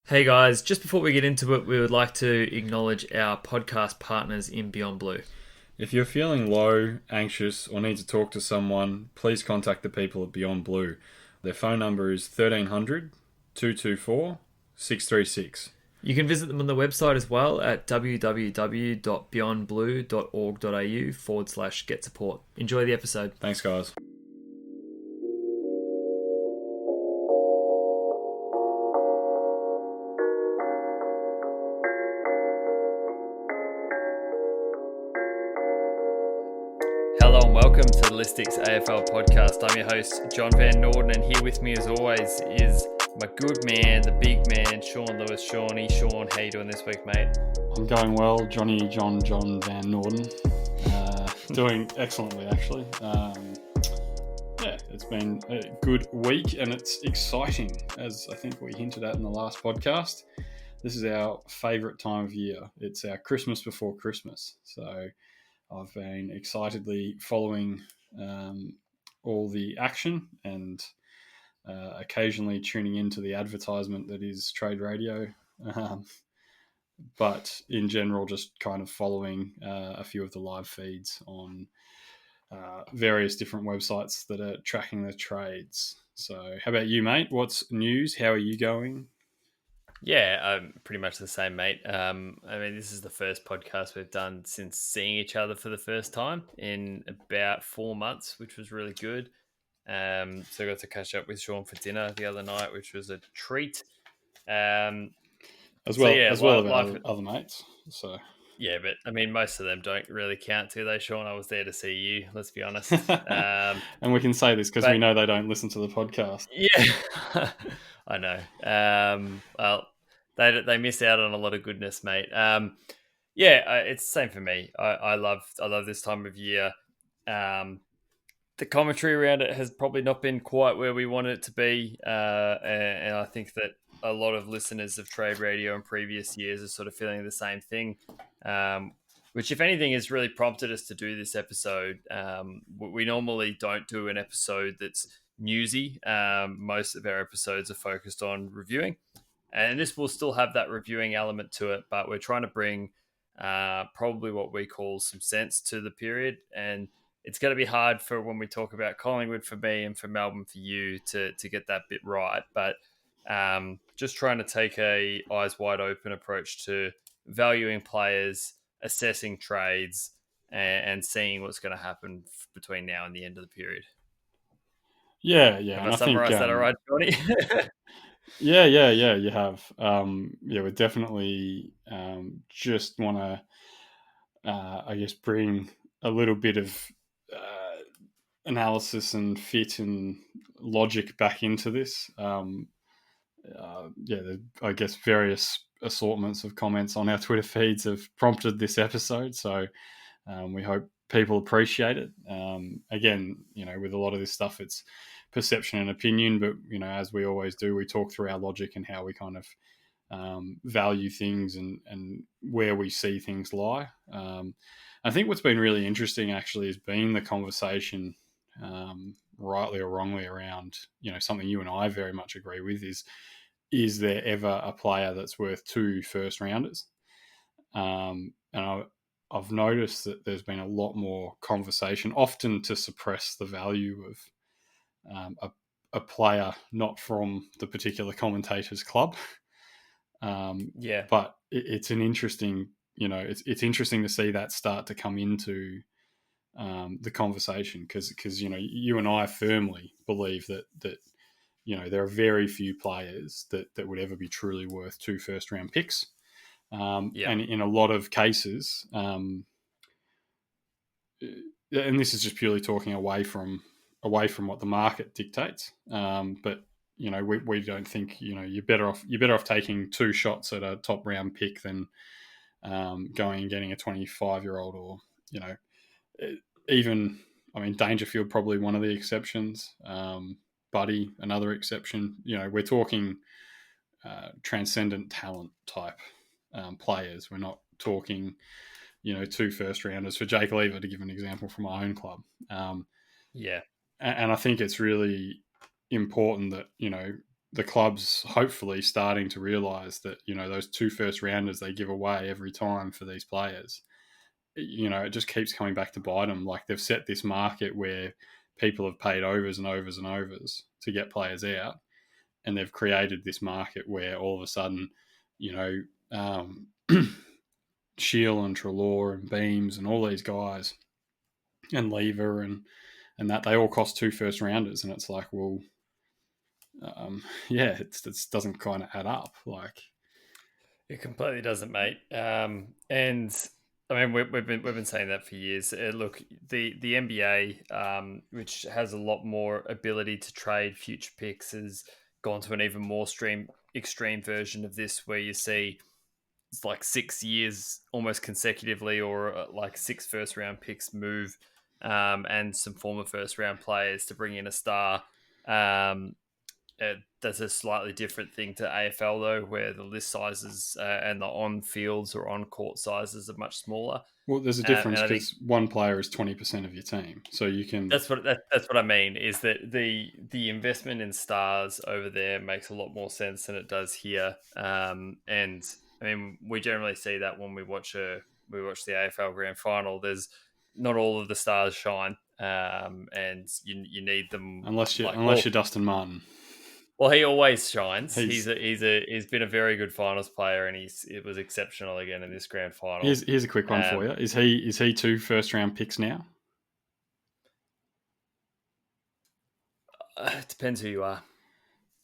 Hey guys, just before we get into it, we would like to acknowledge our podcast partners in Beyond Blue. If you're feeling low, anxious, or need to talk to someone, please contact the people at Beyond Blue. Their phone number is 1300 224 636. You can visit them on the website as well at www.beyondblue.org.au/get support. Enjoy the episode. Thanks, guys. Hello and welcome to the Lystics AFL podcast. I'm your host, John Van Norden, and here with me as always is my good man, the big man, Sean Lewis. Shawnee. Sean, how you doing this week, mate? I'm going well, John Van Norden. Doing excellently, actually. It's been a good week and it's exciting, as I think we hinted at in the last podcast. This is our favourite time of year. It's our Christmas before Christmas. So I've been excitedly following all the action and occasionally tuning into the advertisement that is trade radio. But in general, just kind of following a few of the live feeds on various different websites that are tracking the trades. So how about you, mate? What's news? How are you going? Yeah, I'm pretty much the same, mate. This is the first podcast we've done since seeing each other for the first time in about 4 months, which was really good. So I got to catch up with Sean for dinner the other night, which was a treat. As well as other mates. So yeah, but I mean, most of them don't really count, do they, Sean? I was there to see you. Let's be honest. And we can say this because we know they don't listen to the podcast. Yeah, I know. Well, they miss out on a lot of goodness, mate. It's the same for me. I love this time of year. The commentary around it has probably not been quite where we wanted it to be, and I think that a lot of listeners of Trade Radio in previous years are sort of feeling the same thing, which, if anything, has really prompted us to do this episode. We normally don't do an episode that's newsy. Most of our episodes are focused on reviewing, and this will still have that reviewing element to it, but we're trying to bring probably what we call some sense to the period. And it's going to be hard for when we talk about Collingwood for me and for Melbourne for you to get that bit right. But just trying to take a eyes wide open approach to valuing players, assessing trades, and seeing what's going to happen between now and the end of the period. Yeah. Have I summarised that all right, Johnny? Yeah, you have. We definitely just want to, bring a little bit of analysis and fit and logic back into this. Various assortments of comments on our Twitter feeds have prompted this episode, so we hope people appreciate it. Again, with a lot of this stuff, it's perception and opinion, but as we always do, we talk through our logic and how we kind of value things and where we see things lie. I think what's been really interesting actually has been the conversation, rightly or wrongly, around something you and I very much agree with is there ever a player that's worth 2 first rounders? And I've noticed that there's been a lot more conversation, often to suppress the value of a player not from the particular commentator's club. But it's an interesting, it's interesting to see that start to come into the conversation because you and I firmly believe that there are very few players that would ever be truly worth 2 first round picks. And in a lot of cases, and this is just purely talking away from what the market dictates. But we don't think you're better off taking 2 shots at a top round pick than going and getting a 25-year-old or even. I mean, Dangerfield probably one of the exceptions. Buddy, another exception. We're talking transcendent talent type players. We're not talking, 2 first rounders for Jake Lever, to give an example from my own club. And I think it's really important that, the club's hopefully starting to realise that, those 2 first rounders they give away every time for these players, it just keeps coming back to bite them. Like, they've set this market where people have paid overs and overs and overs to get players out, and they've created this market where all of a sudden, you know, um, Shield and Trelaw and Beams and all these guys and Lever and that they all cost 2 first rounders, and it's like, well, yeah, it doesn't kind of add up. Like, It completely doesn't, mate. And I mean, we've been saying that for years. Look, the NBA, which has a lot more ability to trade future picks, has gone to an even more extreme version of this, where you see it's like 6 years almost consecutively, or like 6 first round picks move, and some former first round players to bring in a star. Um, that's a slightly different thing to AFL though, where the list sizes and the on fields or on court sizes are much smaller. well, there's a And difference I think because one player is 20% of your team, so you can. that's what I mean, is that the investment in stars over there makes a lot more sense than it does here. And I mean, we generally see that when we watch the AFL Grand Final. There's not all of the stars shine, and you need them Unless you like unless you're Dustin Martin. well, he always shines. He's He's been a very good finals player, and it was exceptional again in this grand final. here's a quick one for Um, you. Is he 2 first round picks now? it depends who you are.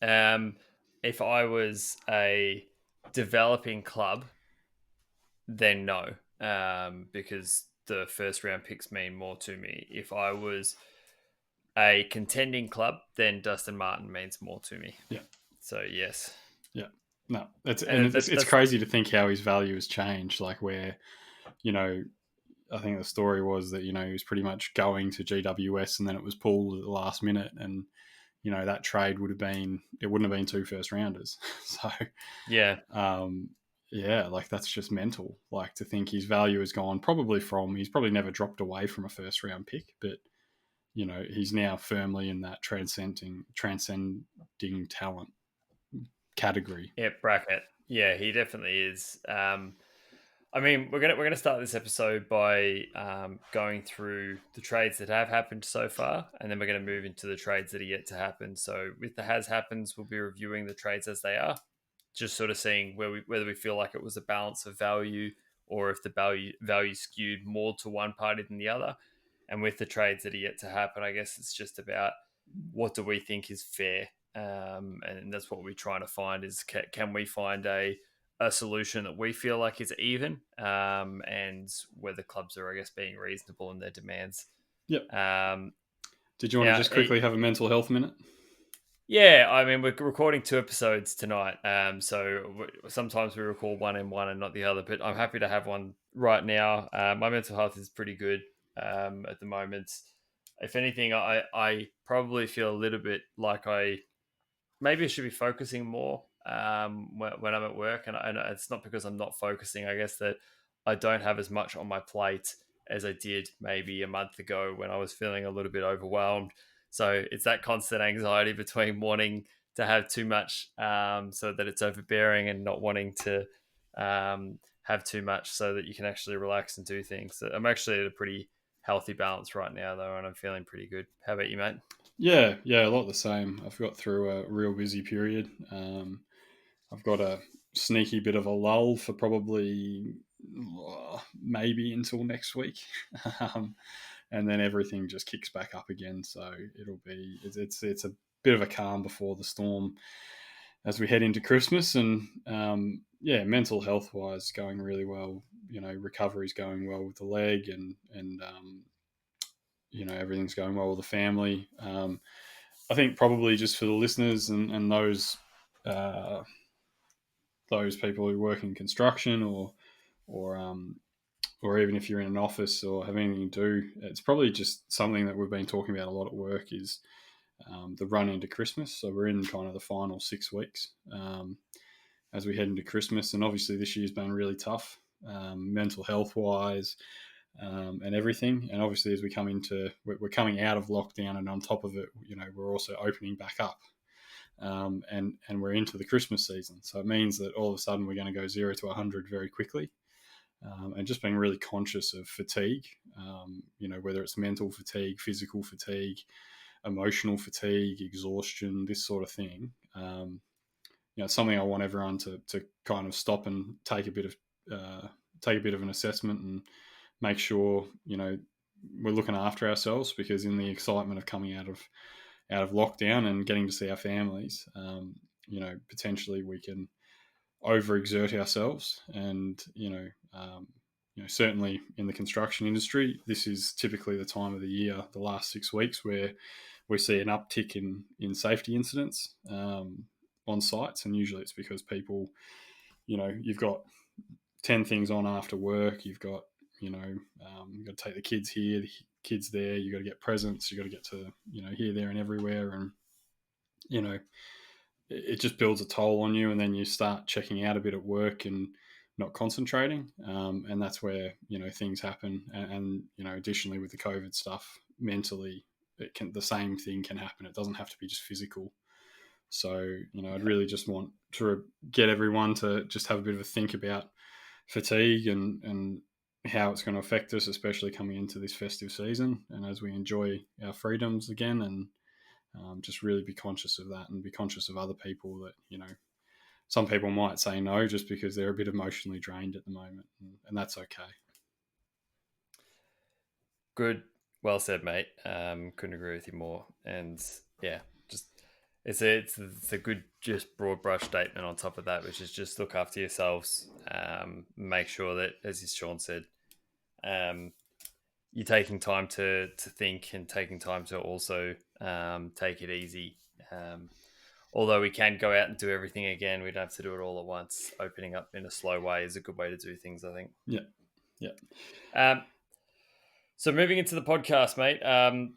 Um, if I was a developing club, then no, because the first round picks mean more to me. If I was a contending club, then Dustin Martin means more to me. Yeah, So yes, yeah. No, it's and and it's that's crazy to think how his value has changed. Like, where, you know, I think the story was that, he was pretty much going to GWS, and then it was pulled at the last minute, and that trade wouldn't have been 2 first rounders. So, yeah. um, yeah, like, that's just mental. Like, to think his value has gone, he's probably never dropped away from a first round pick, but he's now firmly in that transcending talent category. Yeah, bracket. Yeah, he definitely is. I mean, we're gonna start this episode by going through the trades that have happened so far, and then we're gonna move into the trades that are yet to happen. So with the has happens, we'll be reviewing the trades as they are, just sort of seeing whether we feel like it was a balance of value, or if the value skewed more to one party than the other. And with the trades that are yet to happen, I guess it's just about what do we think is fair, and that's what we're trying to find is can we find a solution that we feel like is even, and where the clubs are, I guess, being reasonable in their demands. Yep. Um, Did you want to now, just quickly have a mental health minute? yeah, I mean, we're recording 2 episodes tonight, so sometimes we record one and one and not the other. But I'm happy to have one right now. My mental health is pretty good at the moment. If anything, I probably feel a little bit like maybe I should be focusing more when I'm at work, and it's not because I'm not focusing. I guess that I don't have as much on my plate as I did maybe a month ago when I was feeling a little bit overwhelmed. So it's that constant anxiety between wanting to have too much, so that it's overbearing, and not wanting to have too much so that you can actually relax and do things. So I'm actually at a pretty healthy balance right now, though, and I'm feeling pretty good. How about you, mate? Yeah, a lot the same. I've got through a real busy period. I've got a sneaky bit of a lull for probably maybe until next week, um, and then everything just kicks back up again. So it's a bit of a calm before the storm as we head into Christmas, and yeah, mental health wise, going really well. Recovery's going well with the leg, and everything's going well with the family. I think probably just for the listeners and uh, those people who work in construction, or or even if you're in an office or have anything to do, it's probably just something that we've been talking about a lot at work is the run into Christmas. So we're in kind of the final 6 weeks as we head into Christmas, and obviously this year's been really tough, mental health wise, and everything. And obviously, as we're coming out of lockdown, and on top of it, we're also opening back up. and we're into the Christmas season. So it means that all of a sudden we're going to go 0 to 100 very quickly. And just being really conscious of fatigue, whether it's mental fatigue, physical fatigue, emotional fatigue, exhaustion, this sort of thing. Something I want everyone to kind of stop and take a bit of an assessment and make sure we're looking after ourselves, because in the excitement of coming out of lockdown and getting to see our families, potentially we can overexert ourselves. And certainly in the construction industry, this is typically the time of the year, the last 6 weeks, where we see an uptick in safety incidents on sites. And usually it's because people, you've got 10 things on after work. You've got you've got to take the kids here, the kids there. You've got to get presents. You've got to get to here, there, and everywhere. And it just builds a toll on you, and then you start checking out a bit at work and not concentrating, and that's where things happen. And additionally with the COVID stuff, mentally, the same thing can happen. It doesn't have to be just physical. So I'd really just want to get everyone to just have a bit of a think about fatigue and how it's going to affect us, especially coming into this festive season and as we enjoy our freedoms again. And just really be conscious of that, and be conscious of other people that some people might say no just because they're a bit emotionally drained at the moment, and that's okay. Good, well said, mate. Couldn't agree with you more. And yeah, just it's a good, just broad brush statement on top of that, which is just look after yourselves. Make sure that, as Sean said, you're taking time to think, and taking time to also take it easy. Although we can go out and do everything again, we don't have to do it all at once. Opening up in a slow way is a good way to do things, I think. Yeah. So moving into the podcast, mate.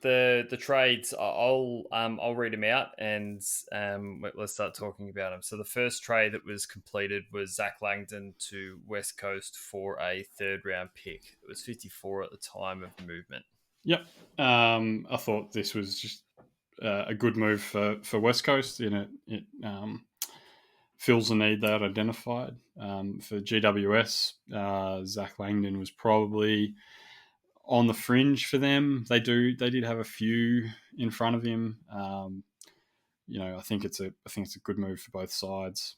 The trades, I'll read them out, and let's start talking about them. So the first trade that was completed was Zach Langdon to West Coast for a third round pick. It was 54 at the time of movement. Yep. I thought this was just a good move for West Coast. It fills a need they had identified. For GWS, Zach Langdon was probably on the fringe for them. They did have a few in front of him. I think it's a good move for both sides.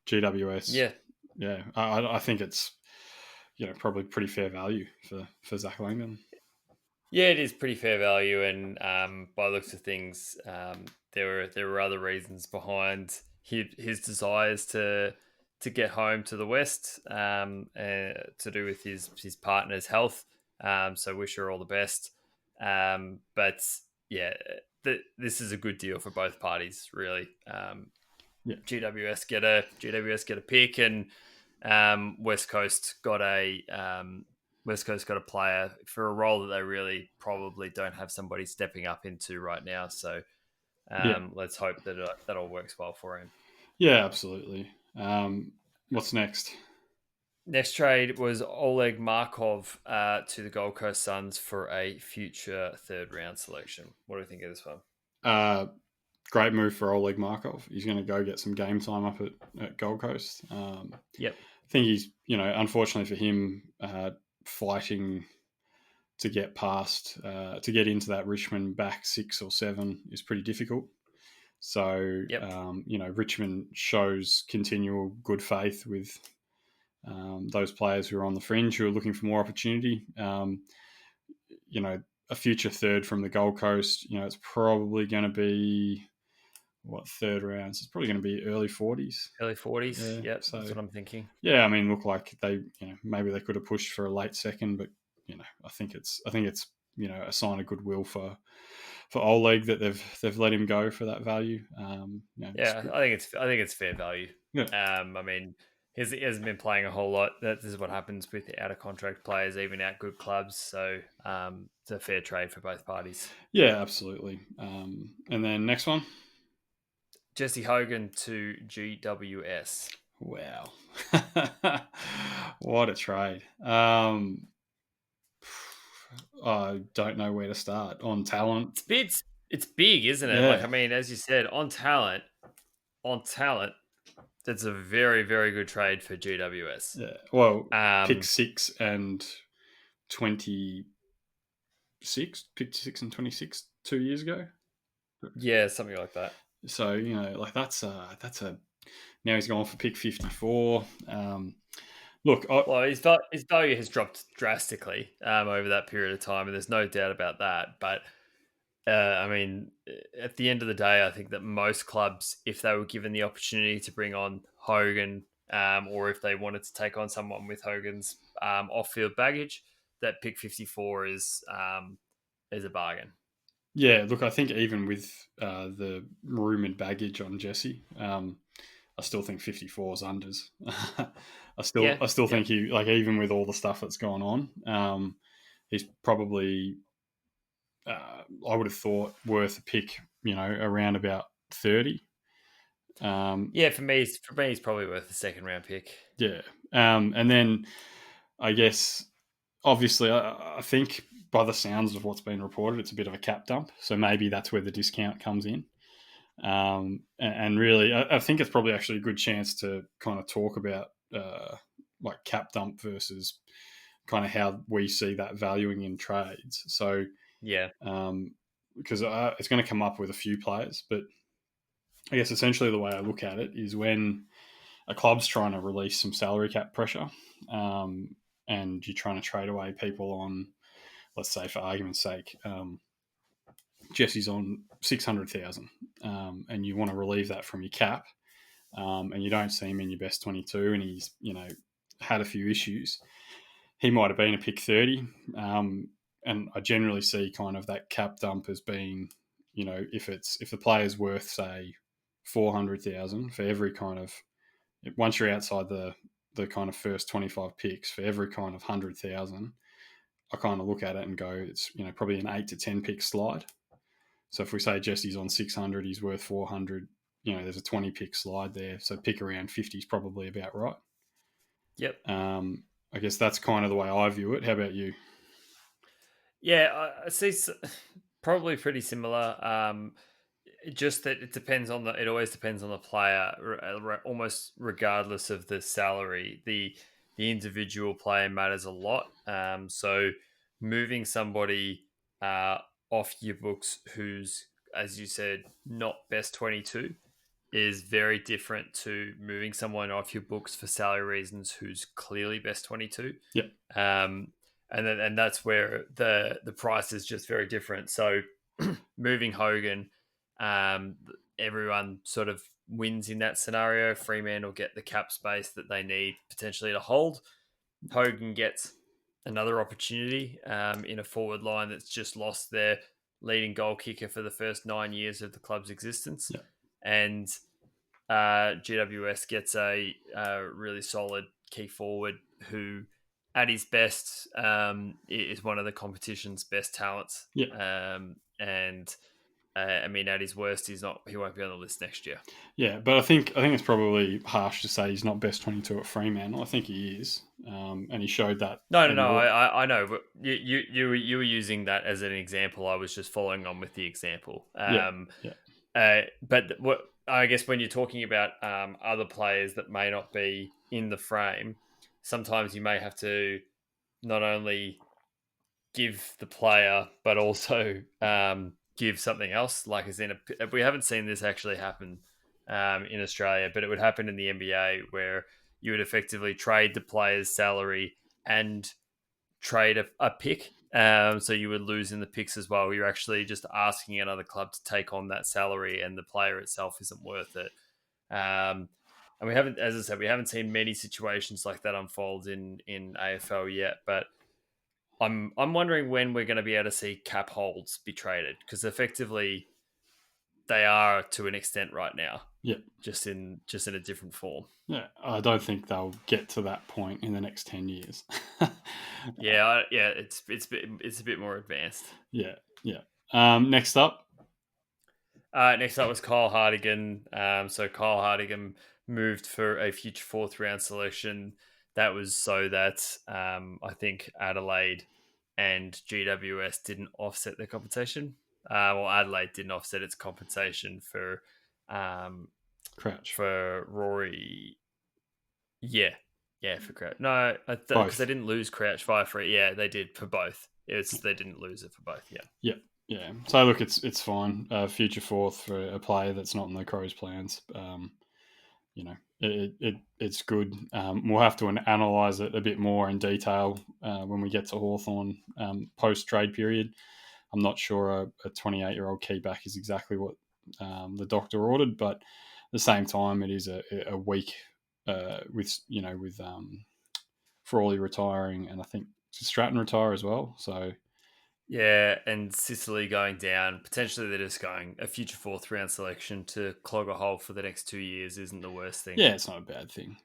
GWS, yeah, I think it's probably pretty fair value for Zach Langdon. Yeah, it is pretty fair value, and by the looks of things, there were other reasons behind his desires to get home to the West, to do with his partner's health. So wish her all the best. But yeah, this is a good deal for both parties, really. Yeah. GWS get a pick, and West Coast got a player for a role that they really probably don't have somebody stepping up into right now. So let's hope that that all works well for him. Yeah, absolutely. What's next? Next trade was Oleg Markov to the Gold Coast Suns for a future third round selection. What do you think of this one? Great move for Oleg Markov. He's going to go get some game time up at Gold Coast. Yep. I think he's, unfortunately for him, fighting to get past, to get into that Richmond back 6 or 7 is pretty difficult. So, yep. Richmond shows continual good faith with those players who are on the fringe who are looking for more opportunity. A future third from the Gold Coast, it's probably going to be third rounds. It's probably going to be early 40s. Early 40s. Yeah, yep. So, that's what I'm thinking. Yeah, I mean, look like they, maybe they could have pushed for a late second, but I think it's a sign of goodwill for Oleg that they've let him go for that value. Yeah, I think it's fair value. Yeah. I mean, he hasn't been playing a whole lot. This is what happens with out of contract players, even at good clubs. So it's a fair trade for both parties. Yeah, absolutely. And then next one, Jesse Hogan to GWS. Wow, what a trade! I don't know where to start on talent. It's It's big, isn't it? Like, Yeah, I mean, as you said, on talent, that's a very, very good trade for GWS. yeah. Well, pick Um, 26 and 26 2 years ago. yeah, something like that. So like that's a now he's gone for pick 54. Look, Well, his value has dropped drastically over that period of time, and there's no doubt about that. But I mean, at the end of the day, I think that most clubs, if they were given the opportunity to bring on Hogan, or if they wanted to take on someone with Hogan's off-field baggage, that pick 54 is a bargain. yeah, look, I think even with the rumored baggage on Jesse, I still think 54 is unders. Yeah, I still yeah, think he, like, even with all the stuff that's gone on, he's probably I would have thought worth a pick, around about 30. Um, yeah. For me, he's probably worth a second round pick. yeah, and then I guess obviously I think by the sounds of what's been reported, it's a bit of a cap dump. So maybe that's where the discount comes in. And really, I think it's probably actually a good chance to kind of talk about like cap dump versus kind of how we see that valuing in trades. So Yeah, because it's going to come up with a few players, but I guess essentially the way I look at it is when a club's trying to release some salary cap pressure, and you're trying to trade away people on, let's say for argument's sake, Jesse's on 600,000, and you want to relieve that from your cap, and you don't see him in your best 22, and he's had a few issues. He might have been a pick 30, and I generally see kind of that cap dump as being, if the player's worth say 400,000 for every kind of, once you're outside the kind of first 25 picks, for every kind of 100,000, I kind of look at it and go, it's probably an 8 to 10 pick slide. So if we say Jesse's on 600, he's worth 400. There's a 20 pick slide there. So pick around 50 is probably about right. yep. I guess that's kind of the way I view it. How about you? Yeah, I see. Probably pretty similar. Just that it depends on the. It always depends on the player, almost regardless of the salary. The individual player matters a lot. So moving somebody uh, off your books who's, as you said, not best 22 is very different to moving someone off your books for salary reasons who's clearly best 22. Yeah, Um, and that's where the price is just very different. So moving Hogan, um, everyone sort of wins in that scenario. Freeman will get the cap space that they need potentially to hold. Hogan gets another opportunity in a forward line that's just lost their leading goal kicker for the first 9 years of the club's existence. yeah, And GWS gets a really solid key forward who, at his best, is one of the competition's best talents. yeah, And I mean, at his worst, he's not. He won't be on the list next year. yeah. But I think it's probably harsh to say he's not best 22 at Fremantle. I think he is, and he showed that No, no, in no. Raw. I know, but you were using that as an example. I was just following on with the example. Yeah, yeah, But what I guess when you're talking about other players that may not be in the frame, sometimes you may have to not only give the player but also give something else. Like as in, we haven't seen this actually happen in Australia, but it would happen in the NBA where you would effectively trade the player's salary and trade a pick. So you would lose in the picks as well. You're actually just asking another club to take on that salary, and the player itself isn't worth it. Um, and we haven't, as I said, we haven't seen many situations like that unfold in AFL yet. But I'm wondering when we're going to be able to see cap holds be traded, because effectively they are to an extent right now, yeah, just in a different form. yeah. I don't think they'll get to that point in the next 10 years. Yeah, it's a bit more advanced. Yeah, yeah. Next up, Next up was Kyle Hardigan. So Kyle Hardigan moved for a future fourth round selection. That was so that I think Adelaide and GWS didn't offset their compensation. Well, Adelaide didn't offset its compensation um, Crouch. for Rory. Yeah, yeah, for Crouch. No, because they Both. didn't lose Crouch via free. Yeah, they did for both. They didn't lose it for both. Yeah, Yeah, yeah. So look, it's fine. Future fourth for a player that's not in the Crows' plans. It's good. We'll have to analyse it a bit more in detail when we get to Hawthorn post trade period. I'm not sure a 28-year-old key back is exactly what the doctor ordered, but at the same time, it is a week with Frawley retiring, and I think Stratton retire as well. So yeah, and Sicily going down. Potentially, they're just going a future fourth round selection to clog a hole for the next 2 years. Isn't the worst thing. yeah, it's not a bad thing.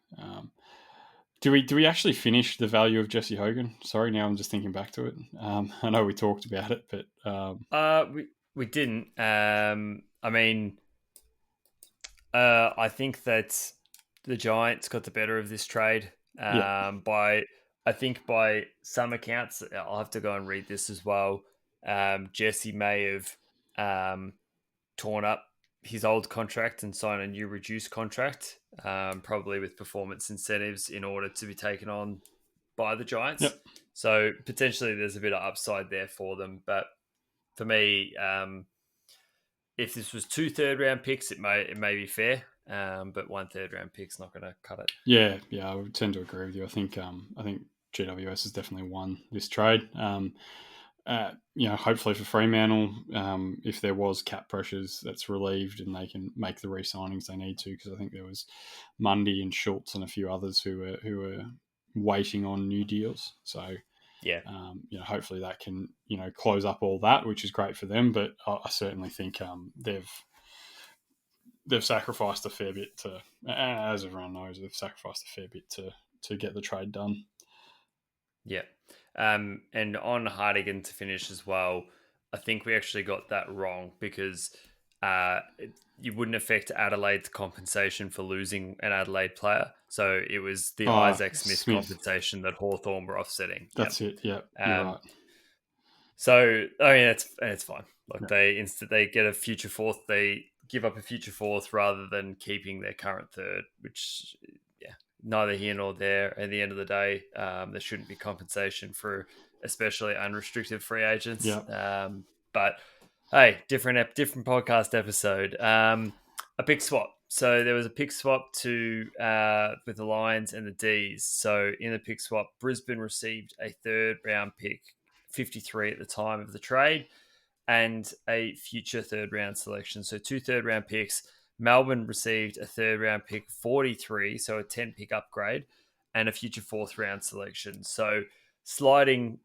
Do we actually finish the value of Jesse Hogan? Sorry, now I'm just thinking back to it. I know we talked about it, but We didn't. I mean, I think that the Giants got the better of this trade. yeah, By I think by some accounts, I'll have to go and read this as well. Jesse may have um, torn up his old contract and signed a new reduced contract, probably with performance incentives in order to be taken on by the Giants. yep, So potentially there's a bit of upside there for them. But for me, if this was 2 third round picks, it may be fair. But 1 third round pick's not going to cut it. yeah. I would tend to agree with you. I think GWS has definitely won this trade. Hopefully for Fremantle, if there was cap pressures, that's relieved and they can make the re-signings they need to. Because I think there was Mundy and Schultz and a few others who were waiting on new deals. So Yeah, hopefully that can close up all that, which is great for them. But I certainly think they've sacrificed a fair bit to, as everyone knows, they've sacrificed a fair bit to get the trade done. yeah. And on Hardigan to finish as well, I think we actually got that wrong because you wouldn't affect Adelaide's compensation for losing an Adelaide player. So it was the Isaac Smith Smith, compensation that Hawthorn were offsetting. Yep. that's it. Yeah, you're Um, right. so I mean, it's fine. Like Yeah, they get a future fourth. They give up a future fourth rather than keeping their current third, which yeah, neither here nor there. At the end of the day, there shouldn't be compensation for especially unrestricted free agents. yeah, But hey, different podcast episode. A pick swap. So there was a pick swap to with the Lions and the D's. So in the pick swap, Brisbane received a 3rd round pick, 53 at the time of the trade, and a future 3rd round selection. So 2 3rd round picks. Melbourne received a 3rd round pick, 43, so a 10 pick upgrade, and a future 4th round selection. So sliding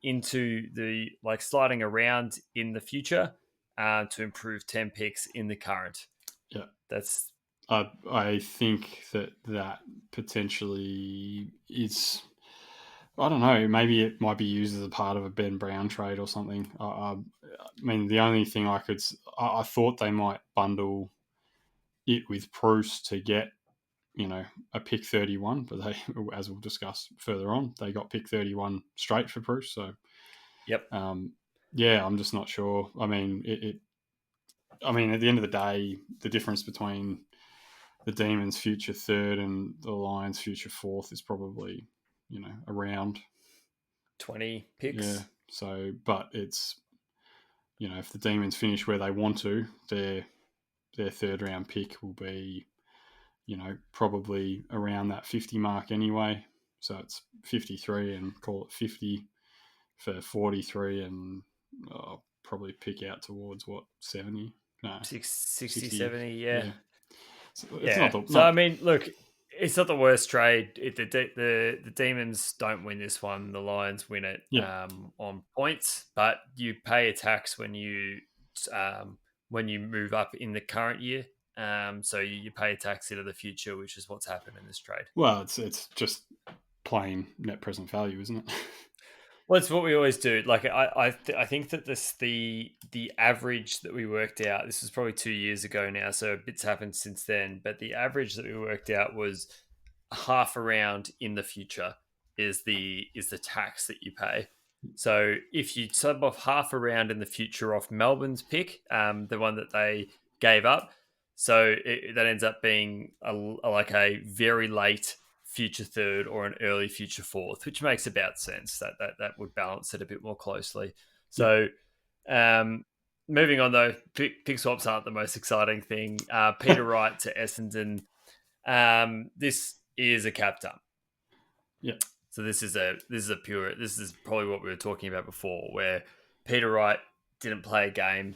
around in the future to improve 10 picks in the current. yeah. That's I think that potentially is. I don't know. Maybe it might be used as a part of a Ben Brown trade or something. I mean, the only thing I thought they might bundle it with Bruce to get a pick 31, but they, as we'll discuss further on, they got pick 31 straight for Bruce. So, yep. yeah, I'm just not sure. I mean, I mean, at the end of the day, the difference between the Demons' future third and the Lions' future fourth is probably, around 20 yeah. picks. So, but it's if the Demons finish where they want to, their 3rd round pick will be probably around that 50 mark anyway. So it's 53 and call it 50 for 43 and I'll probably pick out towards what 70 no 60, 60 70, yeah. yeah. So it's Yeah. not the So I not mean, look, it's not the worst trade. The Demons don't win this one. The Lions win it yeah. on points, but you pay a tax when you move up in the current year. So you pay a tax into the future, which is what's happened in this trade. Well, it's just plain net present value, isn't it? Well, it's what we always do. Like I think that the average that we worked out. This was probably 2 years ago now, so a bit's happened since then. But the average that we worked out was half around in the future is the tax that you pay. So if you sub off half a round in the future off Melbourne's pick, the one that they gave up, so that ends up being like a very late future third or an early future fourth, which makes about sense. That would balance it a bit more closely. Yeah, So moving on though, pick swaps aren't the most exciting thing. Peter Wright to Essendon. This is a captain. yeah, So this is probably what we were talking about before, where Peter Wright didn't play a game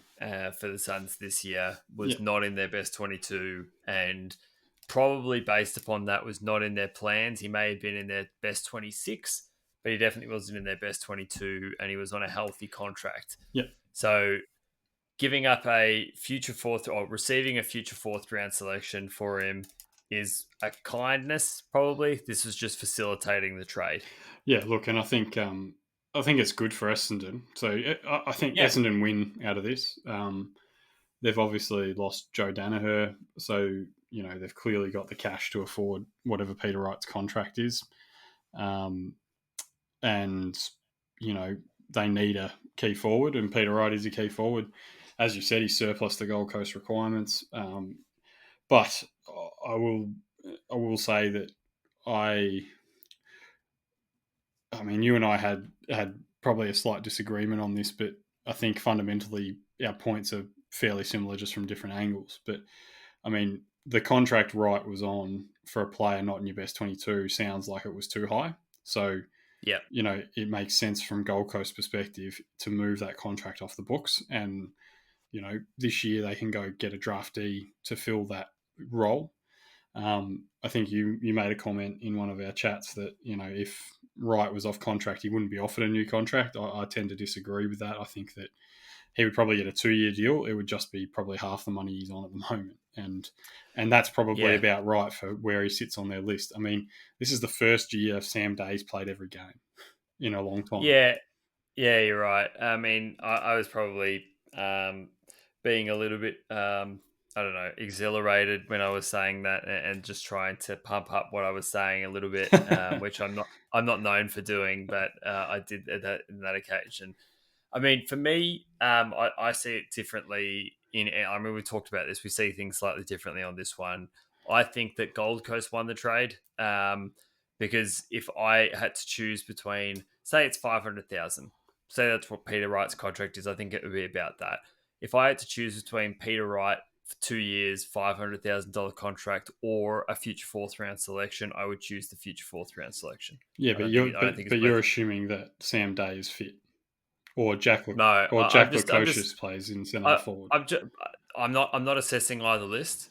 for the Suns this year, yeah, was not in their best 22, and probably based upon that was not in their plans. He may have been in their best 26, but he definitely wasn't in their best 22, and he was on a healthy contract. yeah. So giving up a future fourth or receiving a future fourth round selection for him is a kindness, probably. This was just facilitating the trade. Yeah, look, and I think it's good for Essendon. So I think Yeah. Essendon win out of this. They've obviously lost Joe Danaher, so they've clearly got the cash to afford whatever Peter Wright's contract is, um, and you know they need a key forward, and Peter Wright is a key forward. As you said, he surplus the Gold Coast requirements, but I will I will say that I I mean, you and I had probably a slight disagreement on this, but I think fundamentally our points are fairly similar, just from different angles. But I mean, the contract Wright was on for a player not in your best 22 sounds like it was too high. So Yeah. it makes sense from Gold Coast perspective to move that contract off the books, and this year they can go get a draftee to fill that role. I think you made a comment in one of our chats that if Wright was off contract, he wouldn't be offered a new contract. I tend to disagree with that. I think that he would probably get a 2-year deal. It would just be probably half the money he's on at the moment, and that's probably Yeah. about right for where he sits on their list. I mean, this is the first year Sam Day's played every game in a long time. Yeah. Yeah, you're right. I mean, I was probably being a little bit, I don't know, exhilarated when I was saying that, and just trying to pump up what I was saying a little bit, which I'm not known for doing, but I did in that occasion. I mean, for me, I see it differently. I mean, we talked about this. We see things slightly differently on this one. I think that Gold Coast won the trade, because if I had to choose between, say, it's 500,000, say that's what Peter Wright's contract is, I think it would be about that. If I had to choose between Peter Wright for 2 years, $500,000 contract, or a future fourth round selection, I would choose the future fourth round selection. Yeah, I don't think it's you're worth. assuming that Sam Day is fit, or No, Jack Lukosius plays in centre I, forward. I'm not assessing either list,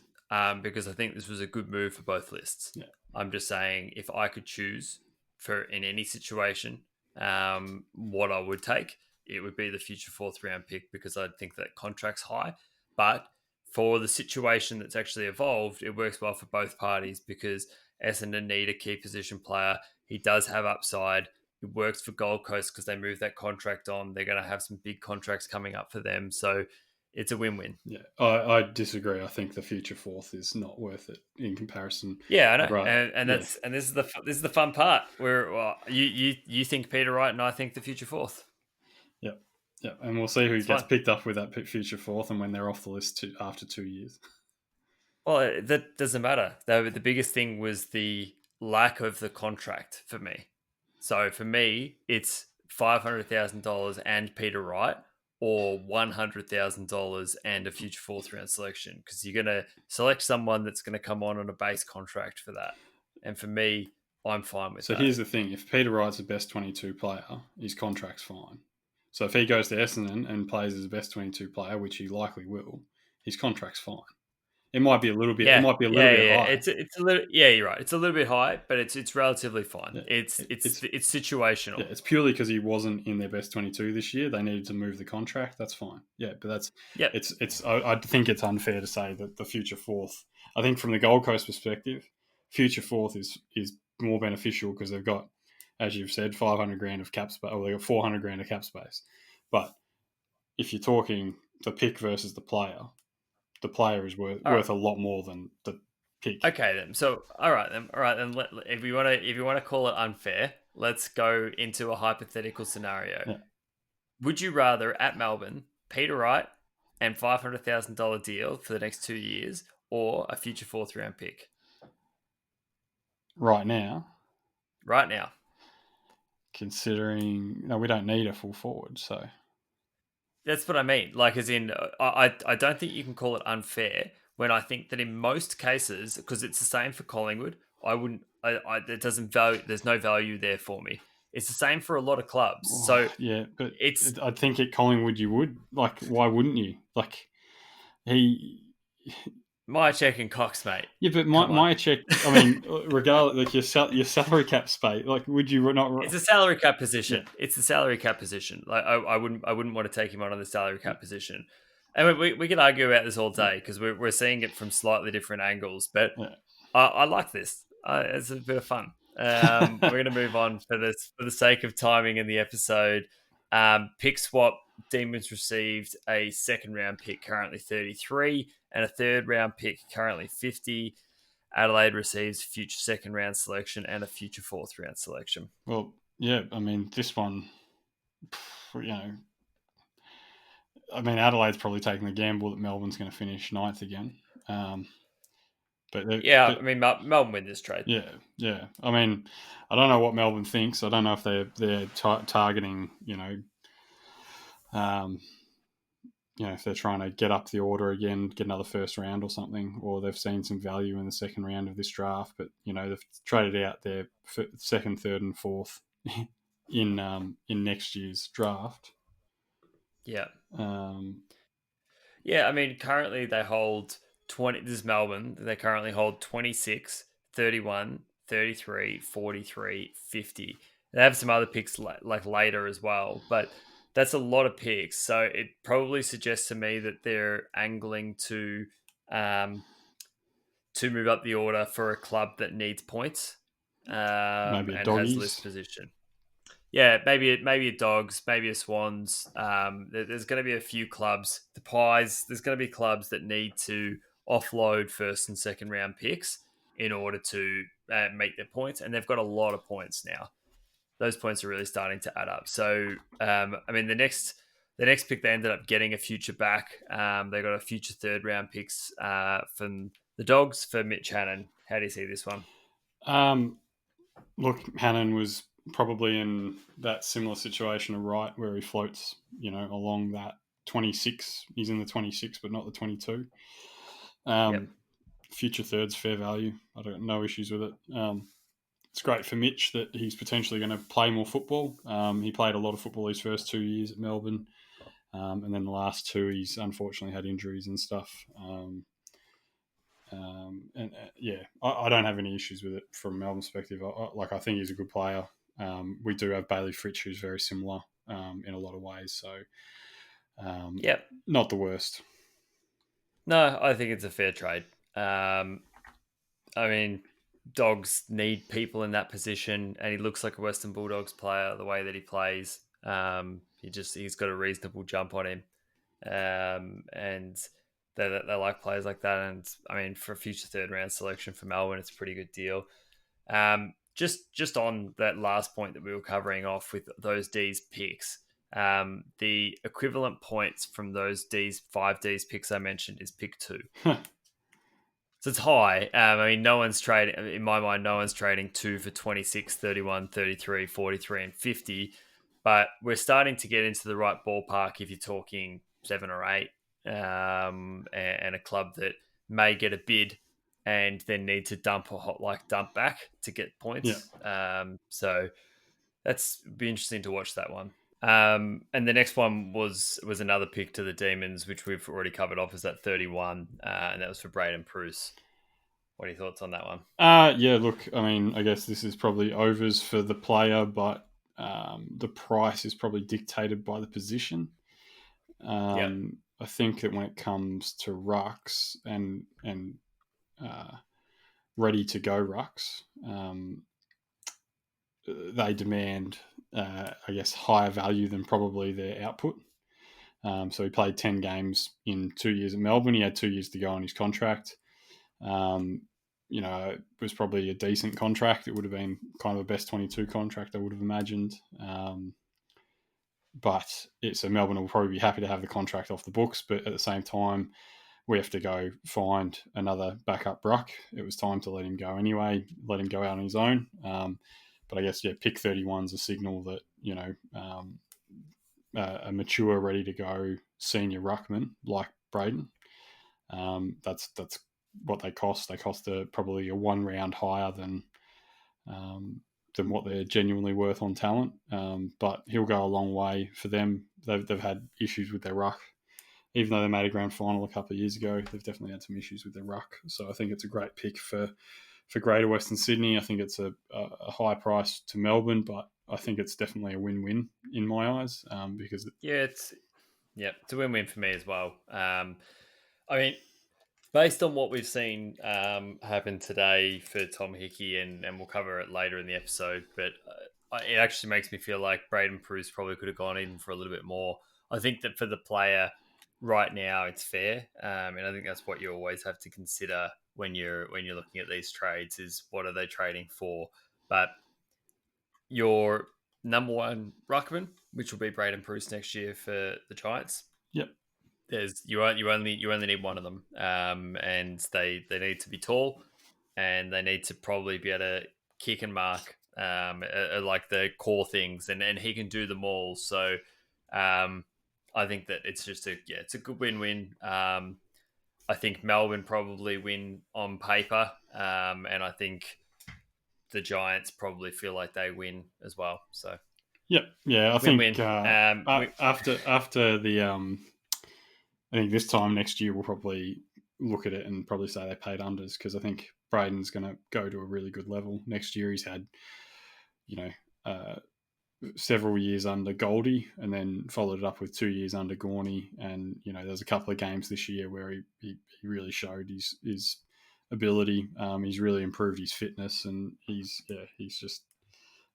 because I think this was a good move for both lists. Yeah, I'm just saying if I could choose for in any situation, what I would take, it would be the future fourth round pick, because I think that contract's high. But for the situation that's actually evolved, it works well for both parties, because Essendon need a key position player. He does have upside. It works for Gold Coast because they moved that contract on. They're going to have some big contracts coming up for them. So it's a win-win. yeah. I disagree. I think the future fourth is not worth it in comparison. Yeah, I know, Right? and Yeah, that's and this is the fun part where, you think Peter Wright and I think the future fourth. yeah, yeah. And we'll see who It's gets fun. picked up with that future fourth, and when they're off the list after 2 years. Well, that doesn't matter. The biggest thing was the lack of the contract for me. So for me, it's $500,000 and Peter Wright, or $100,000 and a future fourth round selection, because you're going to select someone that's going to come on a base contract for that. And for me, I'm fine with So that. here's the thing: if Peter Wright's the best 22 player, his contract's fine. So if he goes to Essendon and plays as the best 22 player, which he likely will, his contract's fine. It might be a little bit. It Yeah, might be a little yeah, bit yeah. high. It's a little. Yeah, you're right. It's a little bit high, but it's relatively fine. Yeah, it's It's situational. yeah, it's purely because he wasn't in their best 22 this year. They needed to move the contract. That's fine. Yeah, but Yep. it's. I think it's unfair to say that the future fourth. I think from the Gold Coast perspective, future fourth is more beneficial because they've got, as you've said, 500 grand of cap space, or they got 400 grand of cap space. But if you're talking the pick versus the player is All right. worth a lot more than the pick. Okay then. So all right then. All right then. If you want to call it unfair, let's go into a hypothetical scenario. Yeah. Would you rather at Melbourne, Peter Wright and $500,000 deal for the next 2 years, or a future fourth round pick Right now, right now? considering no, we don't need a full forward, so That's what I mean. Like, as in, I don't think you can call it unfair when I think that in most cases, because it's the same for Collingwood, I wouldn't, it doesn't value, there's no value there for me. It's the same for a lot of clubs. So yeah. But it's I think at Collingwood you would like. Why wouldn't you? Like he. my check and Cox, mate. Yeah, but Come on. my check. I mean, regardless, like your salary cap space. Like, would you not? It's a salary cap Yeah, position. It's a salary cap position. Like I wouldn't want to take him on the salary cap position. And we could argue about this all yeah, day because we're seeing it from slightly different angles. But yeah. I like this. It's a bit of fun. We're going to move on for this for the sake of timing in the episode. Pick swap. Demons received a second round pick, currently 33, and a third round pick, currently 50. Adelaide receives future second round selection and a future fourth round selection. Well, yeah. I mean, this one. You know, I mean, Adelaide's probably taking the gamble that Melbourne's going to finish ninth again. Um, Yeah, but I mean, Melbourne win this trade. yeah, yeah. I mean, I don't know what Melbourne thinks. I don't know if they're targeting, um, if they're trying to get up the order again, get another first round or something, or they've seen some value in the second round of this draft. But they've traded out their second, third, and fourth in next year's draft. Yeah. Um, Yeah, I mean, currently they hold 20. This is Melbourne. They currently hold 26, 31, 33, 43, 50. They have some other picks like later as well, but that's a lot of picks. So it probably suggests to me that they're angling um, to move up the order for a club that needs points Maybe a and has doggies. list position. Yeah, maybe a Dogs, maybe a Swans. There's going to be a few clubs. The Pies. There's going to be clubs that need to offload first and second round picks in order to make their points, and they've got a lot of points now. Those points are really starting to add up. So, I mean, the next pick they ended up getting a future back. They got a future third round picks from the Dogs for Mitch Hannon. How do you see this one? Um, Look, Hannon was probably in that similar situation of Wright, where he floats, along that 26. He's in the 26, but not the 22. Yep. Future thirds, fair value. I don't no issues with it. It's great for Mitch that he's potentially going to play more football. He played a lot of football his first 2 years at Melbourne, and then the last two, he's unfortunately had injuries and stuff. And yeah, I don't have any issues with it from Melbourne's perspective. I think he's a good player. We do have Bailey Fritsch, who's very similar in a lot of ways. So, Yep. not the worst. No, I think it's a fair trade. I mean, Dogs need people in that position, and he looks like a Western Bulldogs player the way that he plays. He's got a reasonable jump on him, and they like players like that. And I mean, for a future third round selection for Melbourne, it's a pretty good deal. Just on that last point that we were covering off with those D's picks. The equivalent points from those five D's picks I mentioned is pick two. So it's high. I mean, no one's trading, in my mind, no one's trading 2 for 26, 31, 33, 43, and 50. But we're starting to get into the right ballpark if you're talking 7 or 8, and a club that may get a bid and then need to dump back to get Yeah. points. So that's be interesting to watch that one. And the next one was another pick to the Demons, which we've already covered off, is that 31, and that was for Braden Bruce. What are your thoughts on that one? Yeah, look, I mean, I guess this is probably overs for the player, but the price is probably dictated by the position. Yep. I think that when it comes to rucks and ready to go rucks, they demand, I guess, higher value than probably their output. So he played 10 games in 2 years at Melbourne. He had 2 years to go on his contract. it was probably a decent contract. It would have been kind of a best 22 contract, I would have imagined. But so Melbourne will probably be happy to have the contract off the books, but at the same time, we have to go find another backup ruck. It was time to let him go anyway, let him go out on his own. But I guess, pick 31's a signal that, a mature, ready to go senior ruckman like Braden. That's what they cost. They cost probably a 1 round higher than what they're genuinely worth on talent. But he'll go a long way for them. They've had issues with their ruck. Even though they made a grand final a couple of years ago, they've definitely had some issues with their ruck. So I think it's a great pick for Greater Western Sydney. I think it's a high price to Melbourne, but I think it's definitely a win-win in my eyes, because it's a win-win for me as well. I mean, based on what we've seen happen today for Tom Hickey, and we'll cover it later in the episode, but it actually makes me feel like Braden Bruce probably could have gone in for a little bit more. I think that for the player right now, it's fair, and I think that's what you always have to consider when you're looking at these trades: is what are they trading for? But your number one ruckman, which will be Braden Bruce next year for the Giants, yep, you only need one of them, and they need to be tall, and they need to probably be able to kick and mark, like the core things, and he can do them all. So, I think that it's just it's a good win-win. I think Melbourne probably win on paper, and I think the Giants probably feel like they win as well. So, yeah. I think win-win. after the I think this time next year we'll probably look at it and probably say they paid unders, because I think Braden's going to go to a really good level next year. He's had, uh, several years under Goldie, and then followed it up with 2 years under Gorney. And there's a couple of games this year where he really showed his ability. He's really improved his fitness, and he's just.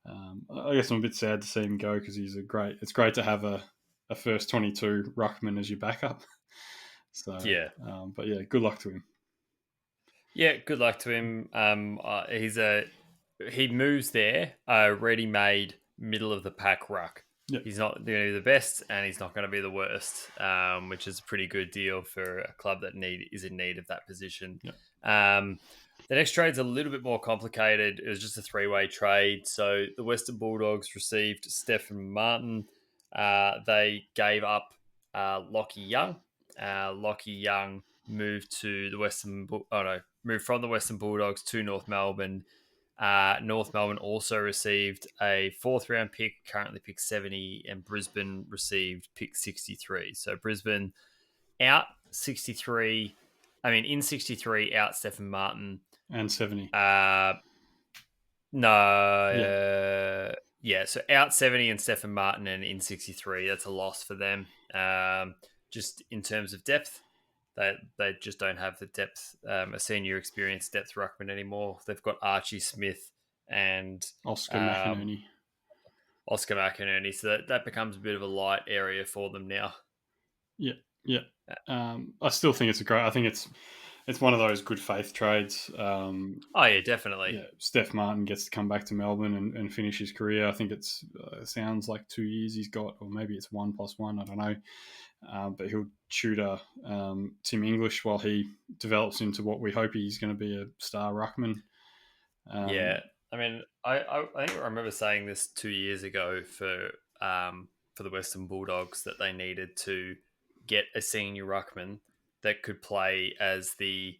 I guess I'm a bit sad to see him go, because it's great to have a first 22 ruckman as your backup. So, Yeah. but yeah, good luck to him. Yeah, good luck to him. He moves there, a ready-made middle of the pack ruck. Yep. He's not going to be the best, and he's not going to be the worst, which is a pretty good deal for a club that is in need of that position. Yep. The next trade's a little bit more complicated. It was just a three-way trade. So the Western Bulldogs received Stephen Martin. They gave up Lockie Young. Lockie Young moved to the moved from the Western Bulldogs to North Melbourne. North Melbourne also received a fourth round pick, currently pick 70, and Brisbane received pick 63. So Brisbane out 63. I mean, in 63, out Stephen Martin. And 70. So out 70 and Stephen Martin, and in 63. That's a loss for them. Just in terms of depth, they just don't have the depth, a senior experienced depth ruckman anymore. They've got Archie Smith and Oscar McInerney. So that becomes a bit of a light area for them now. Yeah. I still think it's I think it's one of those good faith trades. Oh yeah, definitely. Yeah, Steph Martin gets to come back to Melbourne and finish his career. I think it's sounds like 2 years he's got, or maybe it's 1+1. I don't know. But he'll tutor Tim English while he develops into what we hope he's going to be, a star ruckman. Yeah, I mean, I think I remember saying this 2 years ago for the Western Bulldogs, that they needed to get a senior ruckman that could play as the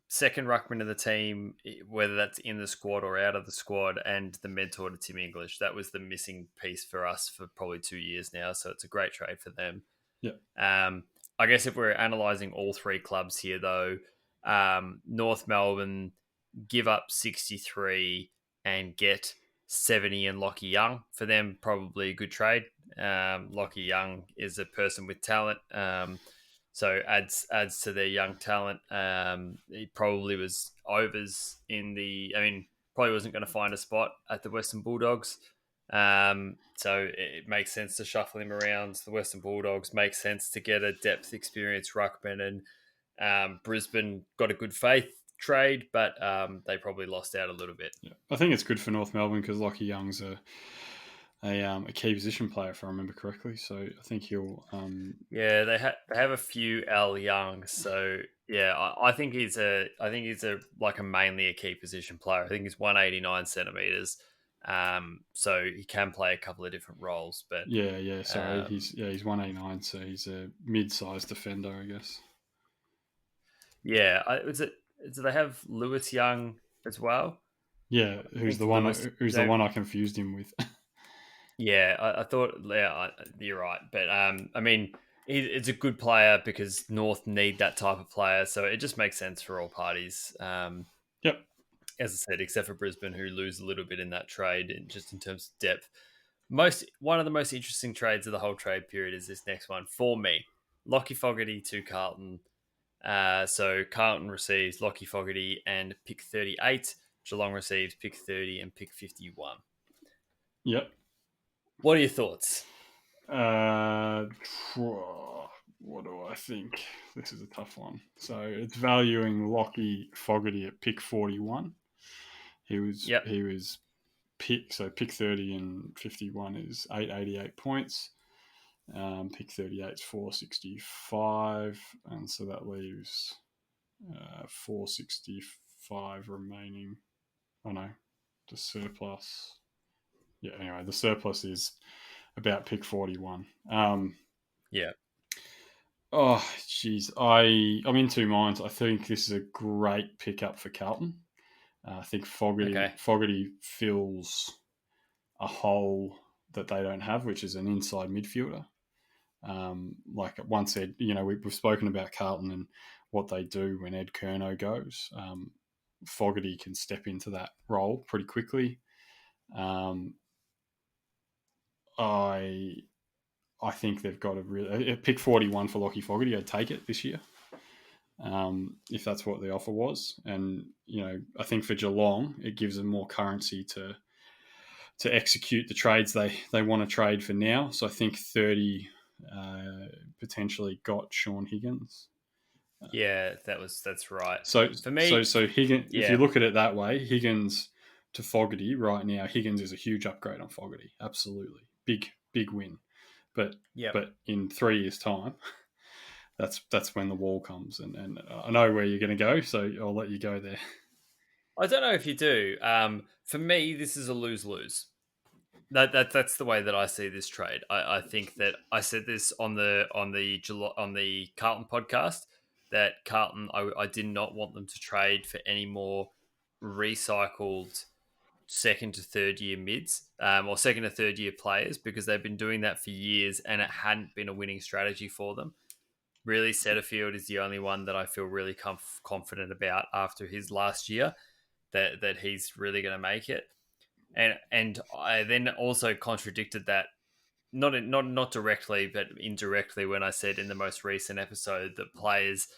second ruckman of the team, whether that's in the squad or out of the squad, and the mentor to Tim English. That was the missing piece for us for probably 2 years now. So it's a great trade for them. Yeah. I guess if we're analysing all three clubs here, though, North Melbourne give up 63 and get 70 and Lockie Young. For them, probably a good trade. Lockie Young is a person with talent, so adds to their young talent. He probably was overs probably wasn't going to find a spot at the Western Bulldogs. So it makes sense to shuffle him around. The Western Bulldogs makes sense to get a depth experienced ruckman, and Brisbane got a good faith trade, but they probably lost out a little bit. Yeah. I think it's good for North Melbourne because Lockie Young's a key position player, if I remember correctly. So I think he'll. Yeah, they have a few Al Young, so yeah, I think he's a like a mainly a key position player. I think he's 189 centimeters, so he can play a couple of different roles. But Yeah. Sorry, um, he's 189, so he's a mid-sized defender, I guess. yeah, do they have Lewis Young as well? Yeah, I think Lewis. who's the one I confused him with. Yeah, I thought. Yeah, you're right, but I mean, it's a good player because North need that type of player, so it just makes sense for all parties. Yep. As I said, except for Brisbane, who lose a little bit in that trade, just in terms of depth. One of the most interesting trades of the whole trade period is this next one for me. Lockie Fogarty to Carlton. So Carlton receives Lockie Fogarty and pick 38. Geelong receives pick 30 and pick 51. Yep. What are your thoughts? Uh, what do I think? This is a tough one. So it's valuing Lockie Fogarty at pick 41. Yep. He was pick 30 and 51 is 888 points. Pick 38 is 465, and so that leaves 465 remaining. Oh no, the surplus. Yeah. Anyway, the surplus is about pick 41. Yeah. Oh, jeez. I'm in two minds. I think this is a great pickup for Carlton. I think Okay. Fogarty fills a hole that they don't have, which is an inside midfielder. Like once Ed, we've spoken about Carlton and what they do when Ed Kerno goes. Fogarty can step into that role pretty quickly. Um, I I think they've got a really pick 41 for Lockie Fogarty. I'd take it this year. If that's what the offer was. And I think for Geelong, it gives them more currency to execute the trades they want to trade for now. So I think 30 potentially got Sean Higgins. Yeah, that's right. So For me, Higgins. If you yeah. look at it that way, Higgins to Fogarty right now, Higgins is a huge upgrade on Fogarty. Absolutely, big win. But Yep. but in 3 years' time, that's when the wall comes, and I know where you're going to go, so I'll let you go there. I don't know if you do. For me, this is a lose lose. That's the way that I see this trade. I think that I said this on the Carlton podcast that Carlton I did not want them to trade for any more recycled second to third year mids or second to third year players because they've been doing that for years and it hadn't been a winning strategy for them. Really, Setterfield is the only one that I feel really confident about after his last year that he's really going to make it. And I then also contradicted that not directly but indirectly when I said in the most recent episode that players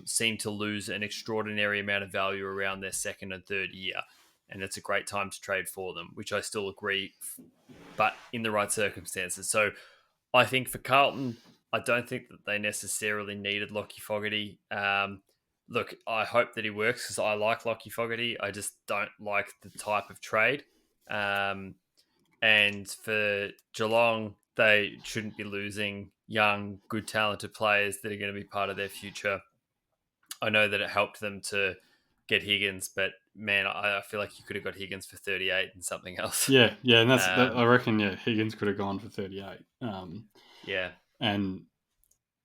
seem to lose an extraordinary amount of value around their second and third year, and it's a great time to trade for them, which I still agree, but in the right circumstances. So I think for Carlton, I don't think that they necessarily needed Lockie Fogarty. Look, I hope that he works because I like Lockie Fogarty. I just don't like the type of trade. Um, and for Geelong, they shouldn't be losing young, good, talented players that are going to be part of their future. I know that it helped them to get Higgins, but man, I feel like you could have got Higgins for 38 and something else. Yeah, and I Um, reckon. Yeah, Higgins could have gone for 38. yeah. And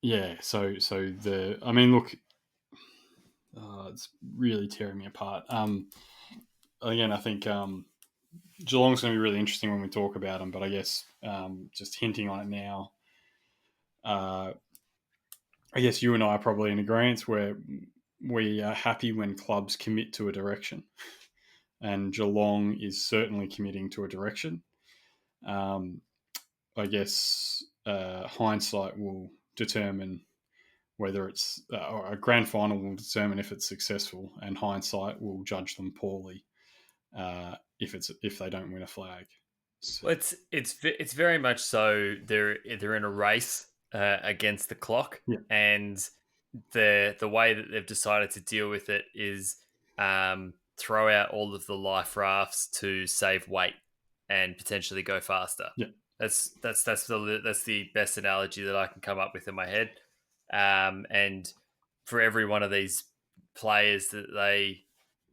yeah, I mean, look, it's really tearing me apart. Again, I think Geelong's going to be really interesting when we talk about them, but I guess just hinting on it now. Uh, I guess you and I are probably in agreement where we are happy when clubs commit to a direction, and Geelong is certainly committing to a direction. Um, I guess hindsight will determine whether it's or a grand final will determine if it's successful, and hindsight will judge them poorly if they don't win a flag. So, Well, it's very much so. They're in a race against the clock, yeah, and the way that they've decided to deal with it is throw out all of the life rafts to save weight and potentially go faster. Yeah, That's the best analogy that I can come up with in my head. And for every one of these players that they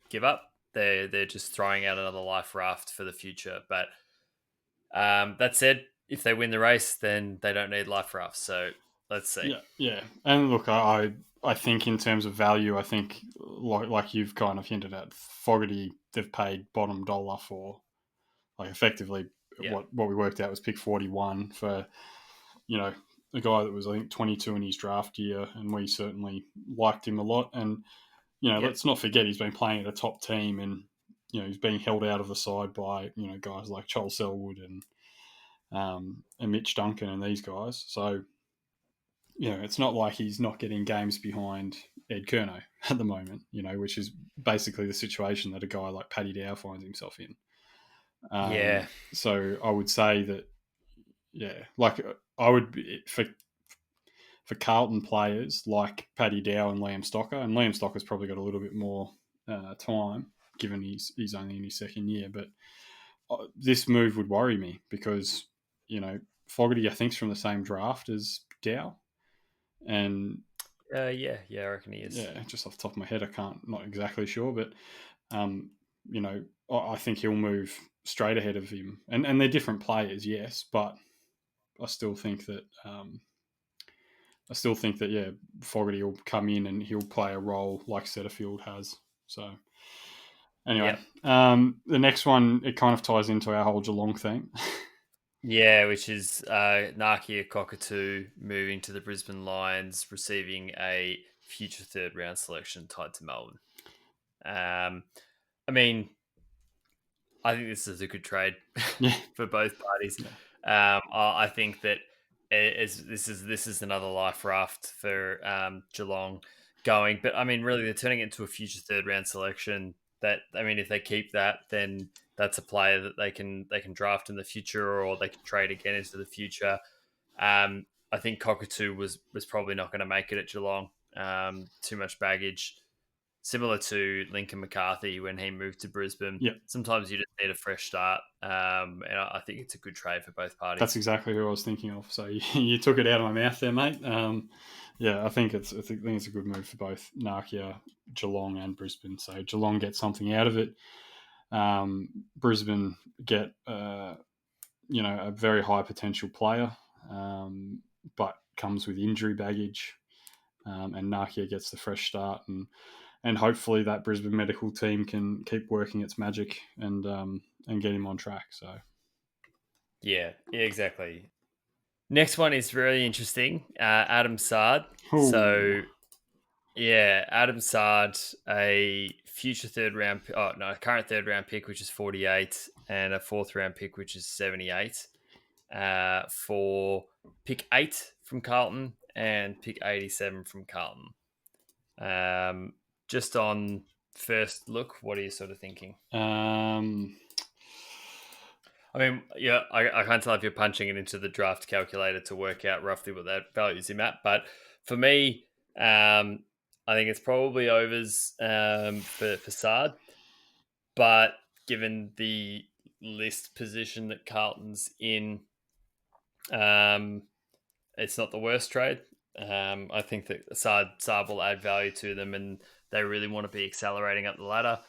give up, they're just throwing out another life raft for the future. But that said, if they win the race, then they don't need life rafts. So let's see. yeah. And look, I think in terms of value, I think like you've kind of hinted at, Fogarty they've paid bottom dollar for, like effectively Yeah, what we worked out was pick 41 for, you know, a guy that was I think 22 in his draft year, and we certainly liked him a lot. And yep, let's not forget he's been playing at a top team, and he's being held out of the side by guys like Charles Selwood and Mitch Duncan and these guys. So it's not like he's not getting games behind Ed Curnow at the moment, which is basically the situation that a guy like Paddy Dow finds himself in. yeah, So I would say that, yeah, like I would be, for Carlton players like Paddy Dow and Liam Stocker, and Liam Stocker's probably got a little bit more time given he's only in his second year, but this move would worry me because Fogarty I think's from the same draft as Dow, and yeah. I reckon he is. yeah, just off the top of my head, not exactly sure, but um, I think he'll move straight ahead of him, and they're different players, yes, but I still think that yeah, Fogarty will come in and he'll play a role like Setterfield has. So anyway, Yep. the next one, it kind of ties into our whole Geelong theme. Yeah, which is Nakia Cockatoo moving to the Brisbane Lions, receiving a future third round selection tied to Melbourne. I mean, I think this is a good trade Yeah, for both parties. yeah, I think that this is another life raft for Geelong going, but I mean, really, they're turning it into a future third round selection. That I mean, if they keep that, then that's a player that they can draft in the future, or they can trade again into the future. I think Cockatoo was probably not going to make it at Geelong. Too much baggage, similar to Lincoln McCarthy when he moved to Brisbane. yeah. Sometimes you just need a fresh start, and I think it's a good trade for both That's parties. exactly who I was thinking of. So you took it out of my mouth there, mate. Yeah, I think it's a good move for both Nakia, Geelong, and Brisbane. So Geelong gets something out of it. Brisbane get a very high potential player, but comes with injury baggage. And Nakia gets the fresh start, and hopefully that Brisbane medical team can keep working its magic and get him on track. So Yeah, exactly. Next one is really interesting. Adam Sard. Ooh, So yeah, Adam Sard, a future third round, oh no, current third round pick, which is 48, and a fourth round pick, which is 78, for pick 8 from Carlton and pick 87 from Carlton. Um, just on first look, what are you sort of thinking? um, I mean, yeah, I can't tell if you're punching it into the draft calculator to work out roughly what that values him at, but for me, I think it's probably overs for Sard. But given the list position that Carlton's in, um, it's not the worst trade. I think that Saab will add value to them, and they really want to be accelerating up the ladder.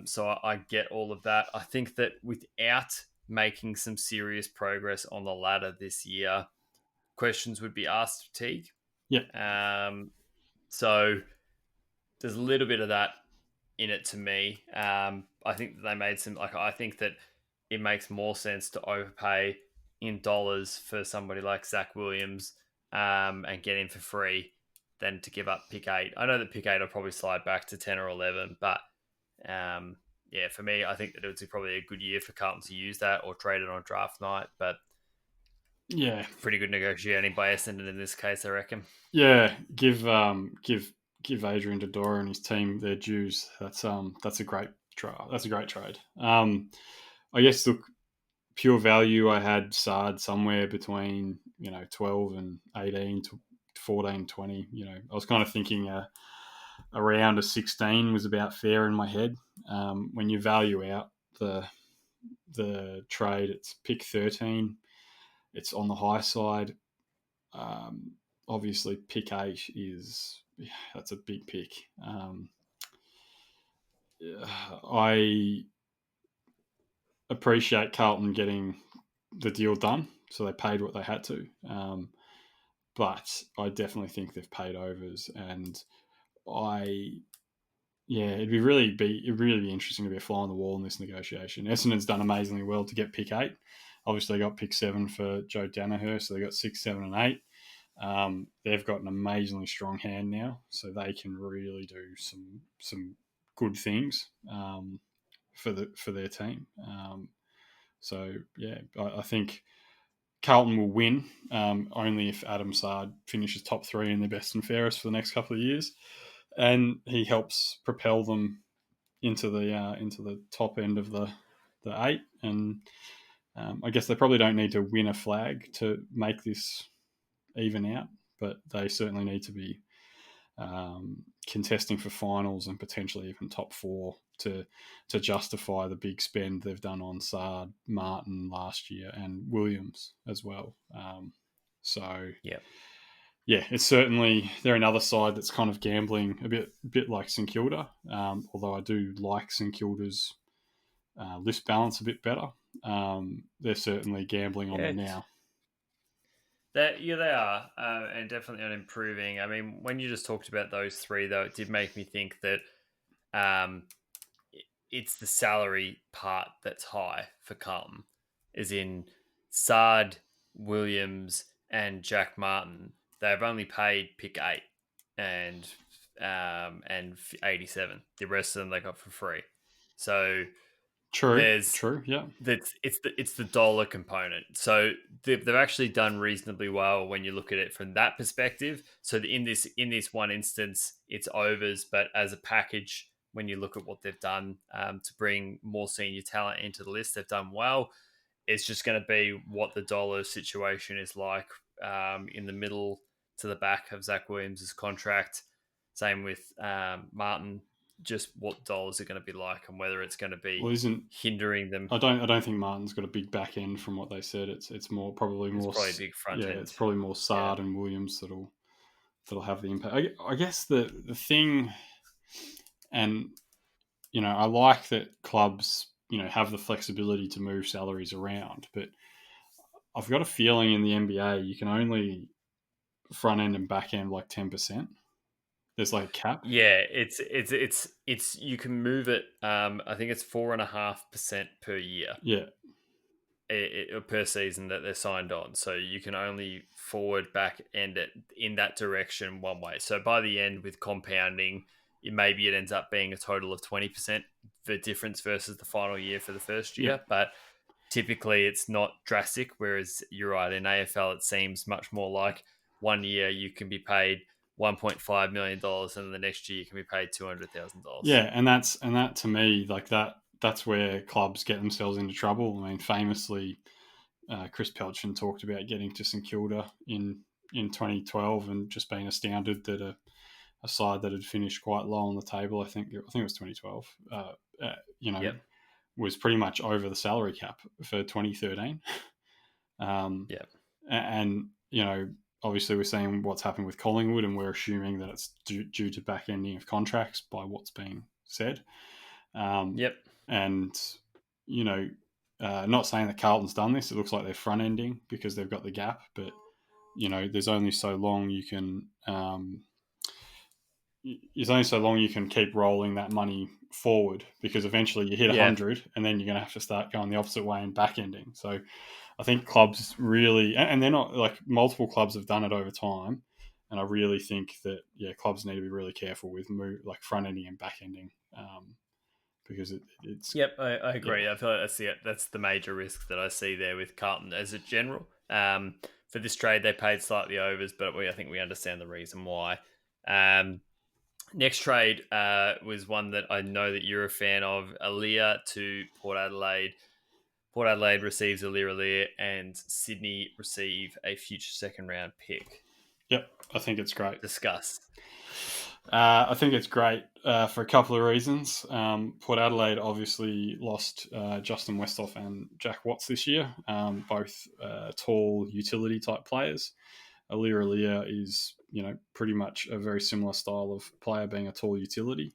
So I get all of that. I think that without making some serious progress on the ladder this year, questions would be asked of Teague. yeah, So there's a little bit of that in it to me. I think that they made some, like, I think that it makes more sense to overpay in dollars for somebody like Zach Williams, and get him for free than to give up pick 8. I know that pick 8 will probably slide back to 10 or 11, but yeah, for me, I think that it was probably a good year for Carlton to use that or trade it on draft night, but yeah, pretty good negotiating by Essendon in this case, I reckon. yeah. Give Adrian Dodora and his team their dues. That's a great trial. That's a great trade. I guess look, pure value. I had Sard somewhere between 12 and 18 14, 20. I was kind of thinking a round of 16 was about fair in my head. When you value out the trade, it's pick 13. It's on the high side. Obviously, pick 8 that's a big pick. I appreciate Carlton getting the deal done, so they paid what they had to. But I definitely think they've paid overs, and it'd really be interesting to be a fly on the wall in this negotiation. Essendon's done amazingly well to get pick 8. Obviously, they got pick 7 for Joe Danaher, so they got 6, 7, and 8. They've got an amazingly strong hand now, so they can really do some good things for their team. So yeah, I think Carlton will win only if Adam Sard finishes top 3 in their best and fairest for the next couple of years, and he helps propel them into the top end of the 8. And I guess they probably don't need to win a flag to make this even out, but they certainly need to be contesting for finals and potentially even top 4 to justify the big spend they've done on Sard, Martin last year, and Williams as well. So Yeah. Yeah, it's certainly they're another side that's kind of gambling a bit like St Kilda. Although I do like St Kilda's list balance a bit better. They're certainly gambling on Yeah. the now. They are, and definitely on improving. I mean, when you just talked about those 3, though, it did make me think that um, it's the salary part that's high for Carlton, as in Sard, Williams, and Jack Martin. They've only paid pick 8 and 87. The rest of them they got for free. So True, there's yeah. it's the dollar component. So they've actually done reasonably well when you look at it from that perspective. So in this one instance, it's overs, but as a package, when you look at what they've done to bring more senior talent into the list, they've done well. It's just going to be what the dollar situation is like in the middle to the back of Zach Williams' contract. Same with Martin. Just what dollars are going to be like, and whether it's going to be Well, isn't hindering them. I don't think Martin's got a big back end from what they said. It's It's probably a big front it's end. probably more Yeah. Sard and Williams that'll have the impact. I guess the thing, and I like that clubs have the flexibility to move salaries around, but I've got a feeling in the NBA you can only front end and back end like 10%. There's like a cap. Yeah, it's you can move it. I think it's 4.5% per year. Yeah, Per season that they're signed on. So you can only forward, back, end it in that direction one way. So by the end, with compounding, maybe it ends up being a total of 20% the difference versus the final year for the first yeah, year. But typically it's not drastic. Whereas you're right, in AFL, it seems much more like 1 year you can be paid $1.5 million and the next year you can be paid $200,000. yeah, and that to me like that's where clubs get themselves into trouble. I mean, famously, Chris Pelchin talked about getting to St Kilda in 2012 and just being astounded that a side that had finished quite low on the table, I think it was 2012, Yep. was pretty much over the salary cap for 2013. Yep. And obviously we're seeing what's happened with Collingwood, and we're assuming that it's due to back ending of contracts by what's being said. Yep. And not saying that Carlton's done this. It looks like they're front ending because they've got the gap, but there's only so long you can. There's only so long you can keep rolling that money forward, because eventually you hit Yeah. 100 and then you're going to have to start going the opposite way and back ending. So I think clubs really, and they're not like multiple clubs have done it over time. And I really think that, clubs need to be really careful with like front ending and back ending, because it's, Yep, I yeah, agree. I feel like that's the major risk that I see there with Carlton as a general. For this trade, they paid slightly overs, but I think we understand the reason why. Next trade was one that I know that you're a fan of. Aaliyah to Port Adelaide. Port Adelaide receives Aaliyah, and Sydney receive a future second round pick. Yep, I think it's great. Discuss. I think it's great for a couple of reasons. Port Adelaide obviously lost Justin Westhoff and Jack Watts this year, both tall utility type players. Alia is, pretty much a very similar style of player, being a tall utility.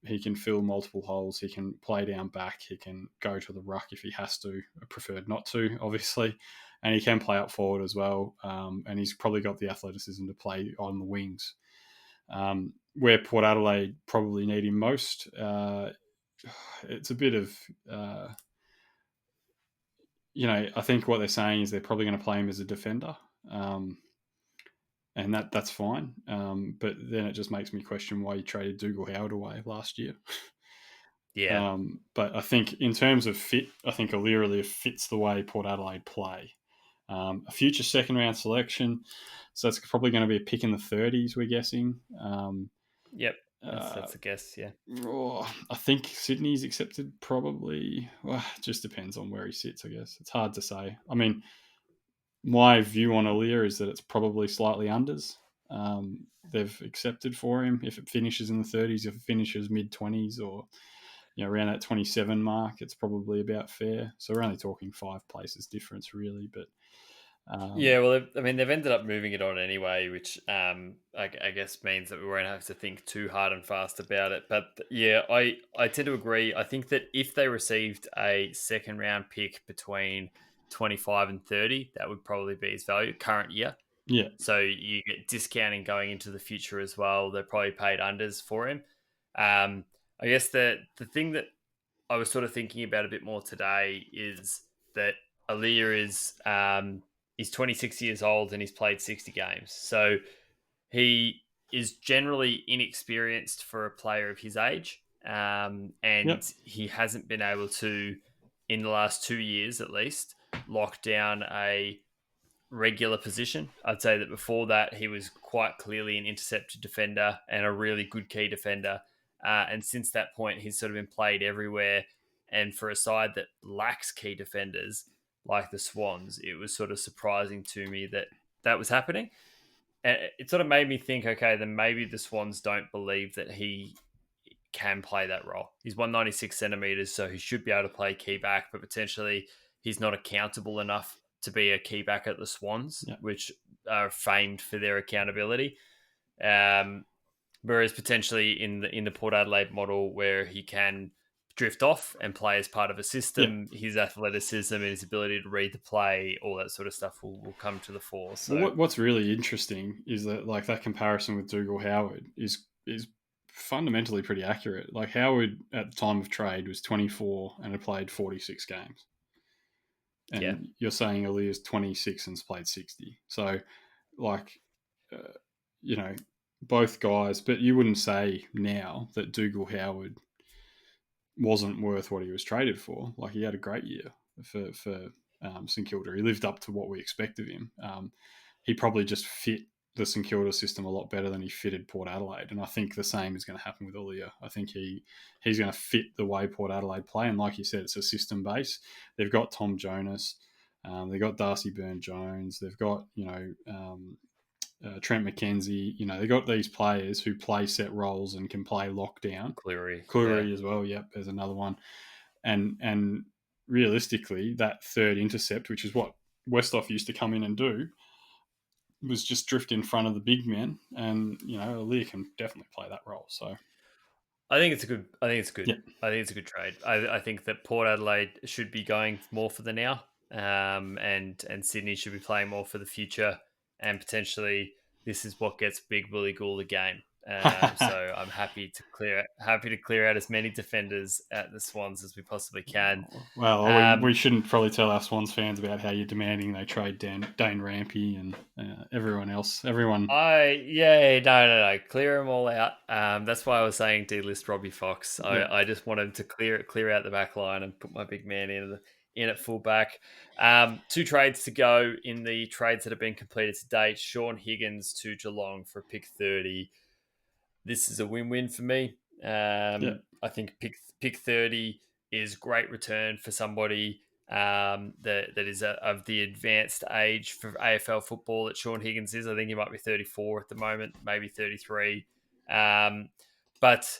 He can fill multiple holes. He can play down back. He can go to the ruck if he has to. I preferred not to, obviously. And he can play up forward as well. And he's probably got the athleticism to play on the wings. Where Port Adelaide probably need him most, it's a bit of, I think what they're saying is they're probably going to play him as a defender. And that's fine. But then it just makes me question why you traded Dougal Howard away last year. Yeah. But I think in terms of fit, I think Aliria fits the way Port Adelaide play. A future second round selection, so it's probably going to be a pick in the 30s, we're guessing. Yep. Uh, That's a guess. Yeah. I think Sydney's accepted probably. Well, it just depends on where he sits, I guess. It's hard to say. I mean, my view on Alia is that it's probably slightly unders. They've accepted for him. If it finishes in the 30s, if it finishes mid 20s, or around that 27 mark, it's probably about fair. So we're only talking 5 places difference, really. But Yeah, well, I mean, they've ended up moving it on anyway, which I guess means that we won't have to think too hard and fast about it. But yeah, I tend to agree. I think that if they received a second round pick between 25 and 30, that would probably be his value current year. yeah, So you get discounting going into the future as well. They probably paid unders for him. I guess the thing that I was sort of thinking about a bit more today is that Aaliyah is he's 26 years old and he's played 60 games. So he is generally inexperienced for a player of his age. yep, And he hasn't been able to, in the last 2 years at least, lock down a regular position. I'd say that before that, he was quite clearly an interceptor defender and a really good key defender. And since that point, he's sort of been played everywhere. And for a side that lacks key defenders like the Swans, it was sort of surprising to me that that was happening. And it sort of made me think, okay, then maybe the Swans don't believe that he can play that role. He's 196 centimeters, so he should be able to play key back, but potentially he's not accountable enough to be a key back at the Swans, yeah, which are famed for their accountability. Um, Whereas potentially in the Port Adelaide model, where he can drift off and play as part of a yeah. system, his athleticism and his ability to read the play, all that sort of stuff will come to the fore. Well, So what's really interesting is that, like, that comparison with Dougal Howard is fundamentally pretty accurate. Like, Howard at the time of trade was 24 and had played 46 games, yeah, and you're saying Alia's 26 and's played 60. So, like, uh, you know, both guys, but you wouldn't say now that Dougal Howard wasn't worth what he was traded for. Like, he had a great year for St Kilda. He lived up to what we expect of him. He probably just fit the St Kilda system a lot better than he fitted Port Adelaide, and I think the same is going to happen with Alia. I think he's going to fit the way Port Adelaide play, and like you said, it's a system base. They've got Tom Jonas, they've got Darcy Byrne-Jones, they've got Trent McKenzie. They've got these players who play set roles and can play lockdown. Cleary, yeah. Cleary as well. Yep, there's another one. And realistically, that third intercept, which is what Westhoff used to come in and do, was just drift in front of the big men. And Alia can definitely play that role. So I think it's a good. I think it's good. yeah, I think it's a good trade. I think that Port Adelaide should be going more for the now, and Sydney should be playing more for the future, and potentially this is what gets Big Willie Gould a game. So I'm happy to clear out as many defenders at the Swans as we possibly can. well, we Um, shouldn't probably tell our Swans fans about how you're demanding they trade Dane Rampy and everyone else. Everyone, no, clear them all out. That's why I was saying delist Robbie Fox. yeah, I just wanted to clear out the back line and put my big man in at full back. Two trades to go in the trades that have been completed to date. Sean Higgins to Geelong for pick 30. This is a win-win for me. yeah, I think pick 30 is great return for somebody that is of the advanced age for AFL football that Sean Higgins is. I think he might be 34 at the moment, maybe 33. But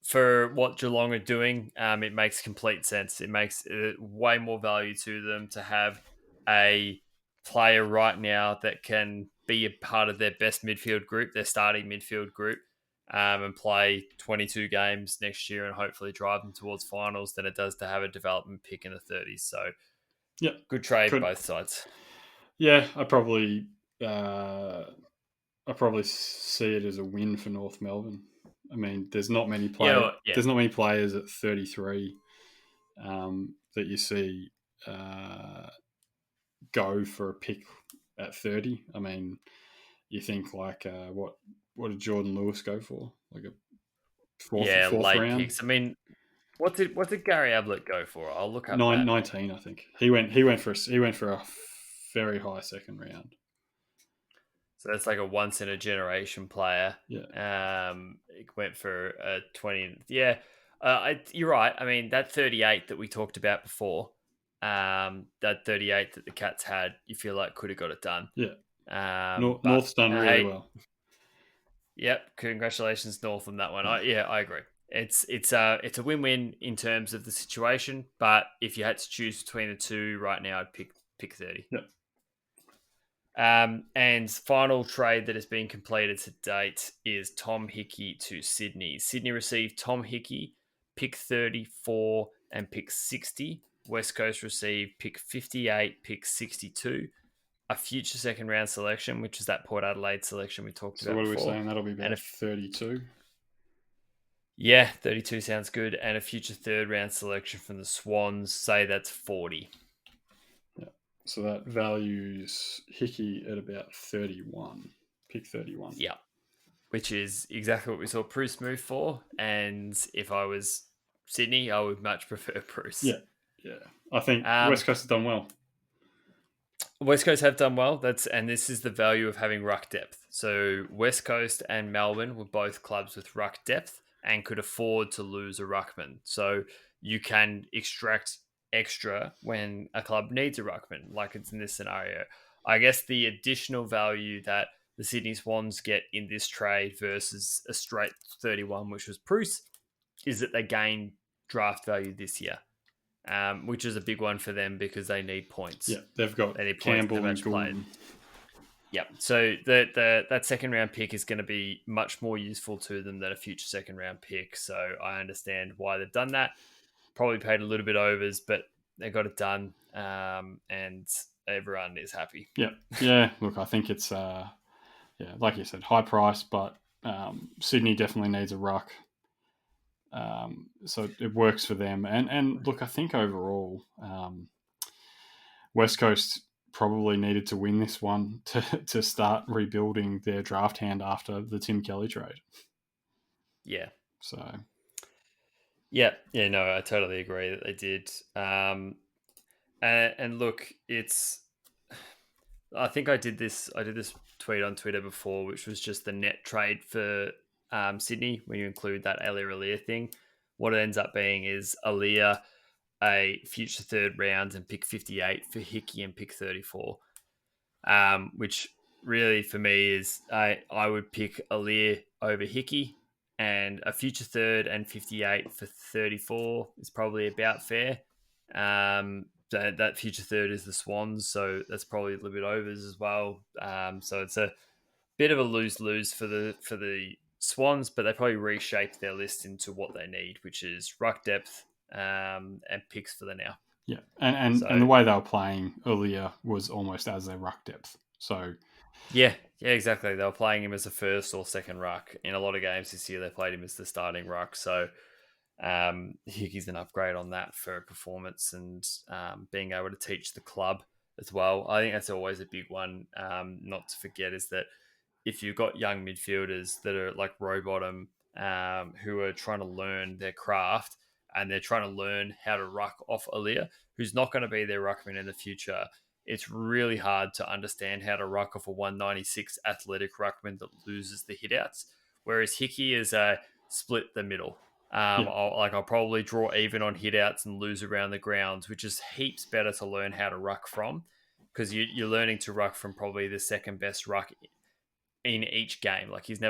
for what Geelong are doing, it makes complete sense. It makes way more value to them to have a player right now that can be a part of their best midfield group, their starting midfield group, and play 22 games next year and hopefully drive them towards finals than it does to have a development pick in the 30s. So Yeah, good trade, could. both sides. Yeah, uh, I probably see it as a win for North Melbourne. I mean, Yeah, yeah, there's not many players at 33 that you see go for a pick at 30. I mean, you think like what did Jordan Lewis go for? Like a yeah, fourth late round, picks. I mean, what did Gary Ablett go for? I'll look up that. 19. I think he went for a very high second round. So that's like a once in a generation player. Yeah, It went for a 20. Yeah, you're right. I mean, that 38 that we talked about before, that 38 that the Cats had, you feel like could have got it done. yeah. But North's done really hey, well. yep, congratulations North on that one. I agree. It's a win-win in terms of the situation, but if you had to choose between the two right now, I'd pick 30. Yeah. And final trade that has been completed to date is Tom Hickey to Sydney. Sydney received Tom Hickey, pick 34 and pick 60. West Coast received pick 58, pick 62, a future second round selection, which is that Port Adelaide selection we talked So about what are we before. saying? That'll be And about 32. yeah, 32 sounds good. And a future third round selection from the Swans, say that's 40. Yeah. So that values Hickey at about 31. Pick 31. Yeah. Which is exactly what we saw Bruce move for. And if I was Sydney, I would much prefer Bruce. Yeah. Yeah. I think Um, West Coast has done well. West Coast have done well. And this is the value of having ruck depth. So West Coast and Melbourne were both clubs with ruck depth and could afford to lose a ruckman. So you can extract extra when a club needs a ruckman, like it's in this scenario. I guess the additional value that the Sydney Swans get in this trade versus a straight 31, which was Bruce, is that they gain draft value this year, which is a big one for them because they need points. Yeah. They've got They need points to Campbell and match played. Goulden. Yep. So that second round pick is going to be much more useful to them than a future second round pick. So I understand why they've done that. Probably paid a little bit overs, but they got it done, and everyone is happy. Yeah. Yeah. Look, I think it's like you said, high price, but Sydney definitely needs a ruck. So it works for them. And look, I think overall, West Coast probably needed to win this one to start rebuilding their draft hand after the Tim Kelly trade. Yeah. So Yeah. Yeah. No, I totally agree that they did. And look, it's. I think I did this. I did this tweet on Twitter before, which was just the net trade for Sydney when you include that Alia thing. What it ends up being is Alia, a future third round, and pick 58 for Hickey and pick 34. Which really for me is I would pick Alia over Hickey, and a future third and 58 for 34 is probably about fair. That future third is the Swans, so that's probably a little bit overs as well. So it's a bit of a lose for the Swans, but they probably reshaped their list into what they need, which is ruck depth and picks for the now. yeah, and So the way they were playing earlier was almost as their ruck depth. So yeah, exactly. They were playing him as a first or second ruck. In a lot of games this year, they played him as the starting ruck. So Hickey's an upgrade on that for performance and being able to teach the club as well. I think that's always a big one. Not to forget is that if you've got young midfielders that are like Rowbottom, who are trying to learn their craft and they're trying to learn how to ruck off Aaliyah, who's not going to be their ruckman in the future, it's really hard to understand how to ruck off a 196 athletic ruckman that loses the hitouts. Whereas Hickey is a split the middle. I'll probably draw even on hit outs and lose around the grounds, which is heaps better to learn how to ruck from, because you're learning to ruck from probably the second best ruck in each game. Like he's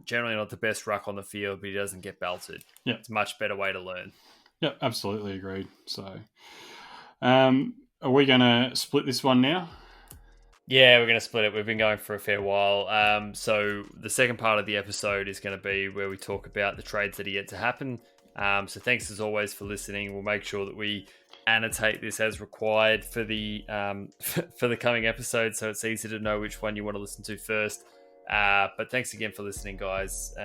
generally not the best ruck on the field, but he doesn't get belted. Yeah, it's a much better way to learn. Yeah, absolutely agreed. So, are we going to split this one now? Yeah, we're going to split it. We've been going for a fair while. So the second part of the episode is going to be where we talk about the trades that are yet to happen. So thanks as always for listening. We'll make sure that we annotate this as required for the for the coming episode, so it's easy to know which one you want to listen to first. But thanks again for listening, guys.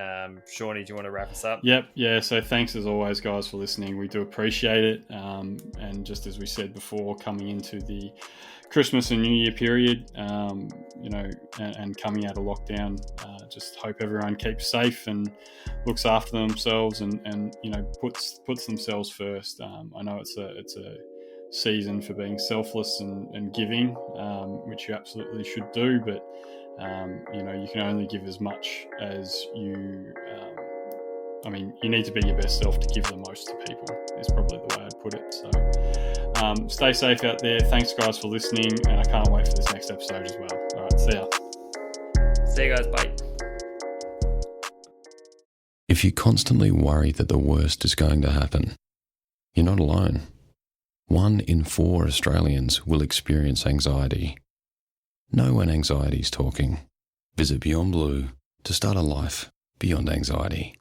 Shawnee, do you want to wrap us up? Yep. Yeah. So thanks as always, guys, for listening. We do appreciate it. And just as we said before, coming into the Christmas and New Year period, and coming out of lockdown, just hope everyone keeps safe and looks after themselves and puts themselves first. I know it's a season for being selfless and giving, which you absolutely should do, but you can only give as much as you. You need to be your best self to give the most to people, is probably the way I'd put it. So stay safe out there. Thanks, guys, for listening, and I can't wait for this next episode as well. All right, see ya. See you guys. Bye. If you constantly worry that the worst is going to happen, you're not alone. 1 in 4 Australians will experience anxiety. Know when anxiety is talking. Visit Beyond Blue to start a life beyond anxiety.